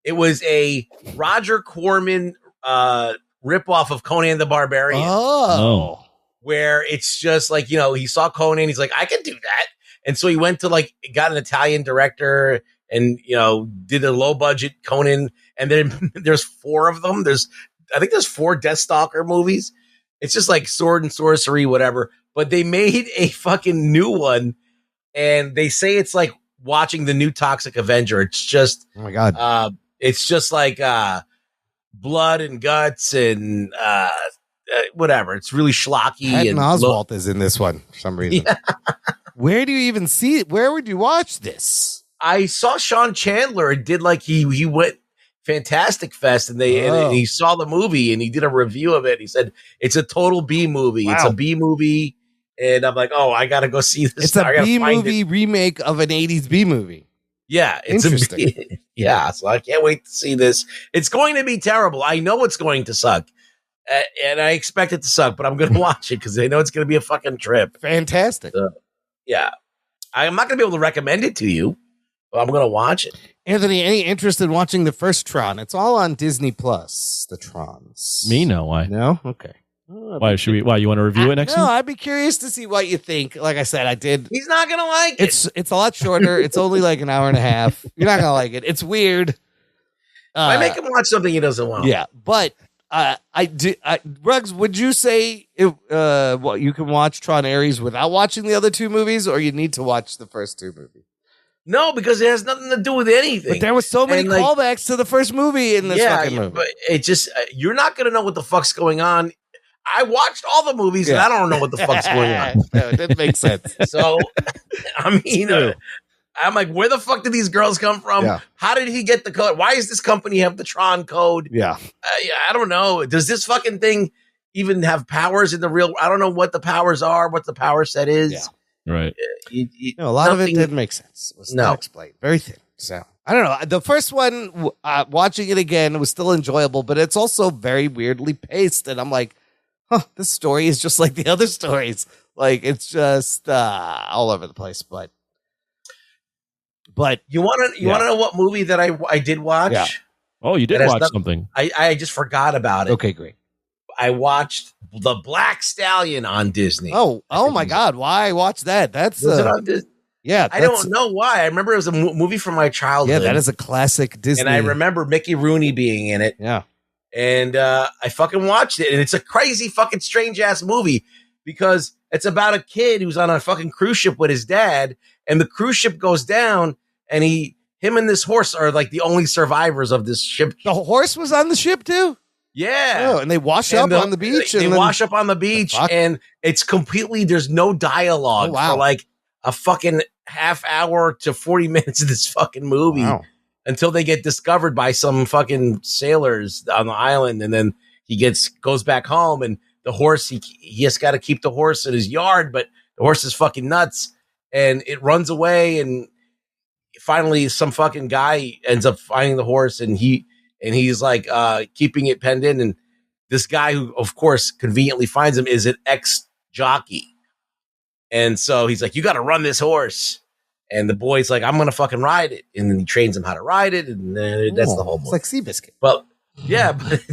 it was a Roger Corman ripoff of Conan the Barbarian. Oh. Where it's just like, he saw Conan, he's like, I can do that. And so he went to got an Italian director and, did a low budget Conan. And then there's 4 of them. I think there's 4 Deathstalker movies. It's just like sword and sorcery, whatever. But they made a fucking new one. And they say it's like watching the new Toxic Avenger. It's just, Oh my God. it's just like blood and guts and whatever. It's really schlocky. Patton and Oswalt is in this one for some reason. Where do you even see it? Where would you watch this? I saw Sean Chandler and did he went Fantastic Fest and and he saw the movie and he did a review of it. He said it's a total B movie. Wow. It's a B movie. And I'm like, oh, I got to go see this. It's a I gotta B find movie it. remake of an 80s B movie. Yeah, it's Interesting. yeah, so I can't wait to see this. It's going to be terrible. I know it's going to suck. And I expect it to suck, but I'm going to watch it because I know it's going to be a fucking trip. Fantastic. Yeah. I'm not going to be able to recommend it to you, but I'm going to watch it. Anthony, any interest in watching the first Tron? It's all on Disney Plus, the Trons. me? No, why? No? Okay. Why should we? Why you want to review it next No, week? I'd be curious to see what you think. Like I said, I did. He's not going to like it. It's a lot shorter. It's only like an hour and a half. You're not gonna like it. It's weird. I make him watch something he doesn't want. Yeah, but Ruggs, would you say you can watch Tron Ares without watching the other 2 movies, or you need to watch the first 2 movies? No, because it has nothing to do with anything. But there was so many And, like, callbacks to the first movie in this fucking movie. but it just you're not gonna know what the fuck's going on. I watched all the movies and I don't know what the fuck's going on. No, it didn't make sense. So, I mean, I'm like, where the fuck did these girls come from? Yeah. How did he get the code? Why does this company have the Tron code? Yeah. I don't know. Does this fucking thing even have powers in the real? I don't know what the powers are, what the power set is. Yeah. Right. No, a lot of it didn't make sense. It was No. not explained. Very thin. So I don't know. The first one, watching it again, was still enjoyable, but it's also very weirdly paced. And I'm like, huh, this story is just like the other stories. Like, it's just all over the place. But you want to know what movie that I did watch? Yeah. Oh, you did watch something. I just forgot about it. Okay, great. I watched The Black Stallion on Disney. Oh my God. Why watch that? That's Was it on Disney? yeah. I don't know why. I remember it was a movie from my childhood. Yeah, that is a classic Disney. And I remember Mickey Rooney being in it. Yeah. And I fucking watched it. And it's a crazy fucking strange ass movie because it's about a kid who's on a fucking cruise ship with his dad. And the cruise ship goes down and him and this horse are like the only survivors of this ship. The horse was on the ship too? Yeah. Oh, and they wash up on the beach. They and then, wash up on the beach and it's completely, there's no dialogue for like a fucking half hour to 40 minutes of this fucking movie until they get discovered by some fucking sailors on the island. And then he goes back home and the horse, he just got to keep the horse in his yard, but the horse is fucking nuts and it runs away. And finally some fucking guy ends up finding the horse and he's like keeping it penned in. And this guy who, of course, conveniently finds him is an ex-jockey. And so he's like, you got to run this horse. And the boy's like, I'm going to fucking ride it. And then he trains him how to ride it. And then that's the whole movie. It's like Seabiscuit. But yeah, but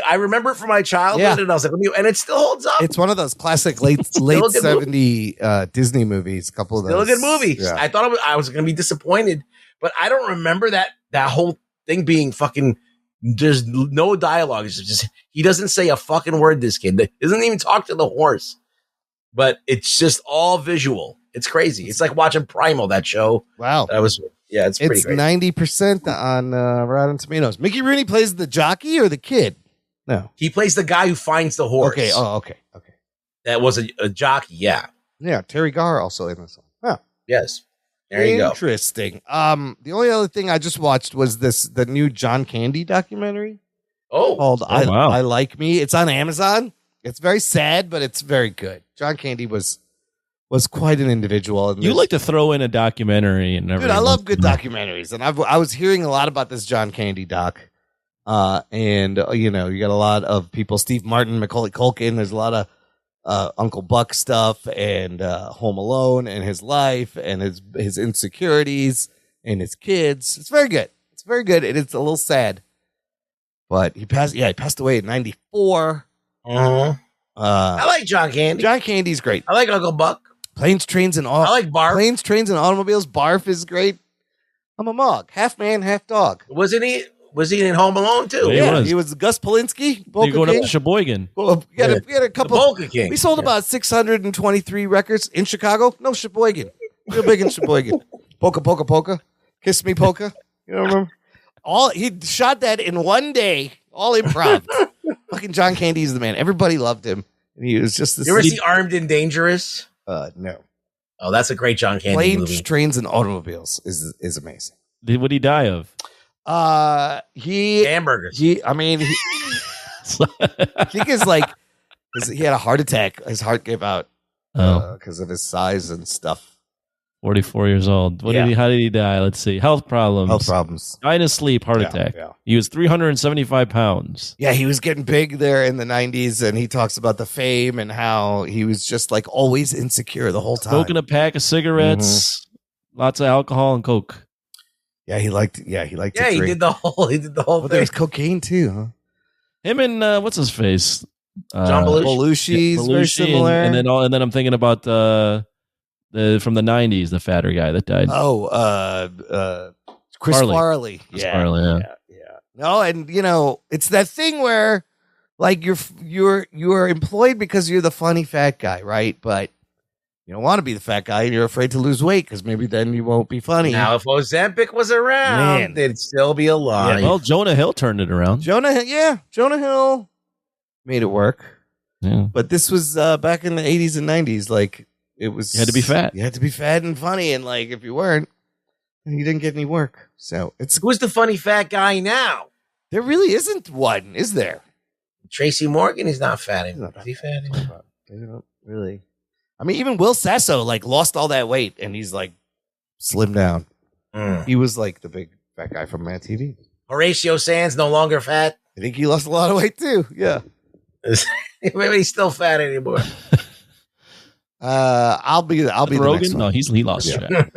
I remember it from my childhood and I was like, and it still holds up. It's one of those classic late 70 Disney movies. A couple of those. Still a good movie. Yeah. I thought I was going to be disappointed, but I don't remember that whole thing being fucking, there's no dialogue. It's just, he doesn't say a fucking word, this kid. He doesn't even talk to the horse, but it's just all visual. It's crazy. It's like watching Primal, that show. Wow. It's pretty great. 90% on Rotten Tomatoes. Mickey Rooney plays the jockey or the kid? No. He plays the guy who finds the horse. Okay. Oh, okay. That was a jockey. Yeah. Yeah. Terry Garr also in this one. Yeah. Yes. There you go. Interesting. The only other thing I just watched was the new John Candy documentary. Called I Like Me. It's on Amazon. It's very sad, but it's very good. John Candy was quite an individual. You like to throw in a documentary and everything. Dude, I love good documentaries, and I was hearing a lot about this John Candy doc. And you got a lot of people: Steve Martin, Macaulay Culkin. There's a lot of Uncle Buck stuff, and Home Alone, and his life, and his insecurities, and his kids. It's very good. It's very good, and it's a little sad. But he passed away at 94. I like John Candy. John Candy's great. I like Uncle Buck. Planes, Trains, and I like Barf. Planes, Trains, and Automobiles. Barf is great. I'm a mug. Half man, half dog. Wasn't he? Was he in Home Alone too? Yeah, he was Gus Polinski. You're going up to Sheboygan. Well, we had a couple. The Polka King. We sold about 623 records in Chicago. No, Sheboygan. Real big in Sheboygan. Polka, polka, polka. Kiss me, polka. You don't remember? He shot that in one day. All improv. Fucking John Candy is the man. Everybody loved him. And he was just this. You ever see Armed and Dangerous? No. Oh, that's a great John Candy Planes, movie. Trains, and Automobiles is amazing. What did he die of? Hamburgers. I think it's like he had a heart attack. His heart gave out because of his size and stuff. 44 years old. How did he die? Let's see. Health problems. Died in his sleep, heart attack. Yeah. He was 375 pounds. Yeah, he was getting big there in the 90s, and he talks about the fame and how he was just like always insecure the whole time. Smoking a pack of cigarettes, lots of alcohol and coke. Yeah, he liked to He drink. did the whole Well, thing. there's cocaine too, huh? Him and what's his face? John Belushi. Belushi's very similar. And then I'm thinking about from the 90s, the fatter guy that died. Chris Farley. Chris Farley, yeah. No, and it's that thing where like you're employed because you're the funny fat guy, right? But You don't want to be the fat guy, and you're afraid to lose weight because maybe then you won't be funny. Now, if Ozempic was around, Man. they'd still be alive. Well, Jonah Hill turned it around. Jonah Hill made it work. Yeah. But this was back in the 80s and 90s. Like, it was. You had to be fat. You had to be fat and funny. And, like, if you weren't, then you didn't get any work. So it's. Who's the funny fat guy now? There really isn't one, is there? Tracy Morgan? He's not fat anymore. Is he fat anymore? They don't really. I mean, even Will Sasso, like, lost all that weight and he's, like, slimmed down. He was, like, the big fat guy from Mad TV. Horatio Sands no longer fat. I think he lost a lot of weight, too. Yeah. Maybe he's still fat anymore. I'll be the Rogan? next one. No, he lost Jack.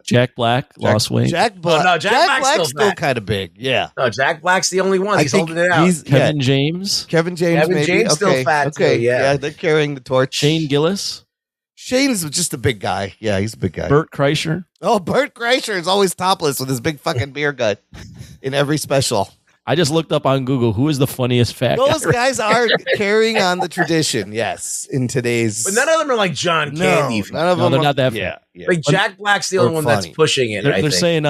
Jack Black lost weight. Jack Black's Black's still fat. kind of big. Yeah. No, Jack Black's the only one. He's holding it out. Kevin James. Kevin James. Maybe. James still fat. Okay. Too, yeah. They're carrying the torch. Shane Gillis. Shane's just a big guy. Yeah, he's a big guy. Bert Kreischer. Oh, Bert Kreischer is always topless with his big fucking beer gut in every special. I just looked up on Google who is the funniest fat guy. Those guys are carrying on the tradition. Yes, in today's. But none of them are like John Candy. None of No, them. they're not that Yeah. fat. Yeah. Like Jack Black's the only one that's pushing it. They're saying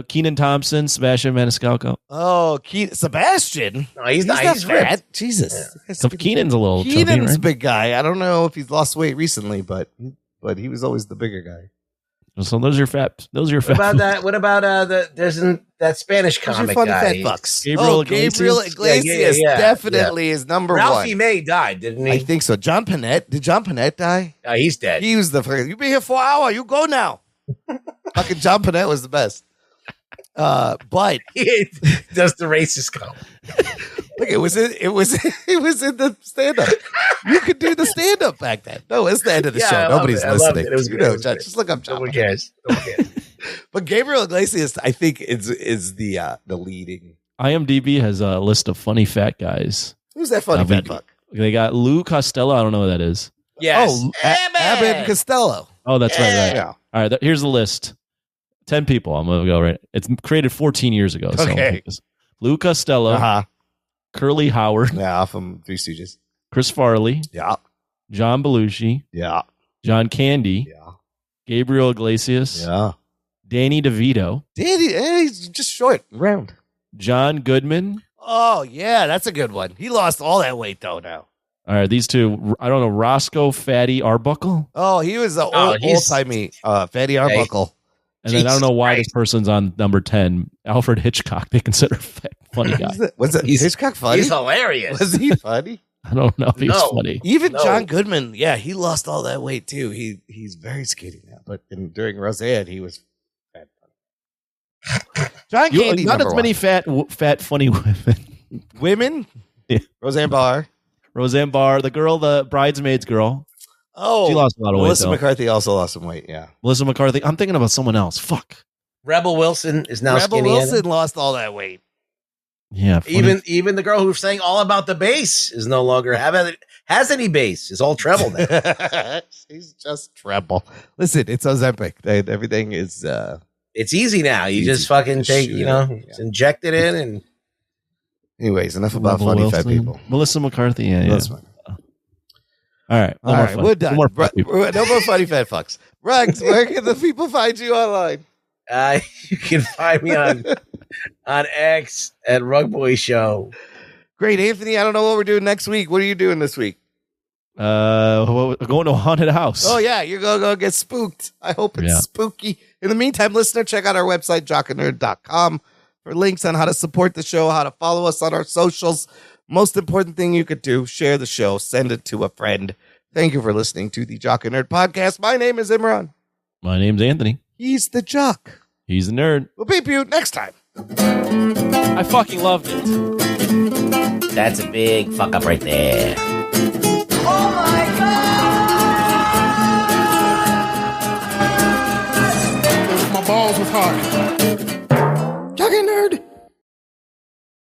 Keenan Thompson, Sebastian Maniscalco. Oh, Sebastian. No, he's not. He's fat. ripped. Jesus. So Keenan's a little chubby, Keenan's a right? big guy. I don't know if he's lost weight recently, but he was always the bigger guy. So those are your fat. Those are your What fat. about that? What about that Spanish Those are comic funny guy? fat fucks. Gabriel Gabriel Iglesias Yeah. definitely is number Ralphie one. May died, didn't he? I think so. John Panette. Did John Panette die? He's dead. He was the first. You be here for an hour. You go now. Fucking John Panette was the best. But He does the racist comic. look, it was in the stand up. You could do the stand up back then. No, it's the end of the Yeah, show. I loved Nobody's it. I loved listening. it. It was You good. know, It was good. just look up John. No one Panette. cares. No one cares. But Gabriel Iglesias, I think, is the leading. IMDb has a list of funny fat guys. Who's that funny fat fuck? They got Lou Costello. I don't know who that is. Yes. Oh, Abbott and Costello. Oh, that's right. Yeah. All right. Here's the list. 10 people. I'm gonna go right. It's created 14 years ago. So Okay. Lou Costello, Curly Howard, Yeah, from Three Stooges. Chris Farley, Yeah. John Belushi, Yeah. John Candy, Yeah. Gabriel Iglesias, Yeah. Danny DeVito, Danny, he's just short, round. John Goodman. Oh, yeah, that's a good one. He lost all that weight, though, now. All right, these two. I don't know. Roscoe Fatty Arbuckle, Oh, he was the old-timey Fatty Arbuckle. and then I don't know why this person's on number 10. Alfred Hitchcock. They consider funny guy. Was it Hitchcock funny? He's hilarious. Was he funny? I don't know if he's No. funny. Even No. John Goodman, yeah, he lost all that weight, too. He's very skinny now, but during Roseanne, he was fat. John Candy, Not number as many fat funny women. women. Yeah. Roseanne Barr. Roseanne Barr, the bridesmaids girl. Oh, She lost a lot of weight, Melissa though. McCarthy also lost some weight. Yeah, Melissa McCarthy. I'm thinking about someone else. Fuck. Rebel Wilson is now Rebel skinny. Wilson lost all that weight. Yeah. funny. Even the girl who was saying all about the bass is no longer has any bass. It's all treble now. She's just treble. Listen, it's Ozempic. Everything is. It's easy now. You Easy. just fucking Just take, shoot just inject it in and Anyways, enough about Rebel funny Wilson. fat people. Melissa McCarthy. Yeah. Melissa McCarthy. All right. All right, we're done. No more fat people. No more funny fat fucks. Rugs, where can the people find you online? you can find me on X at Rug Boy Show. Great, Anthony. I don't know what we're doing next week. What are you doing this week? Going to a haunted house. Oh, yeah, you're going to go get spooked. I hope it's Yeah. spooky. In the meantime, listener, check out our website, jockandnerd.com, for links on how to support the show, how to follow us on our socials. Most important thing you could do, share the show, send it to a friend. Thank you for listening to the Jock and Nerd podcast. My name is Imran. My name's Anthony. He's the Jock. He's the nerd. We'll beep you next time. I fucking loved it. That's a big fuck up right there. Oh my God! My balls was hard.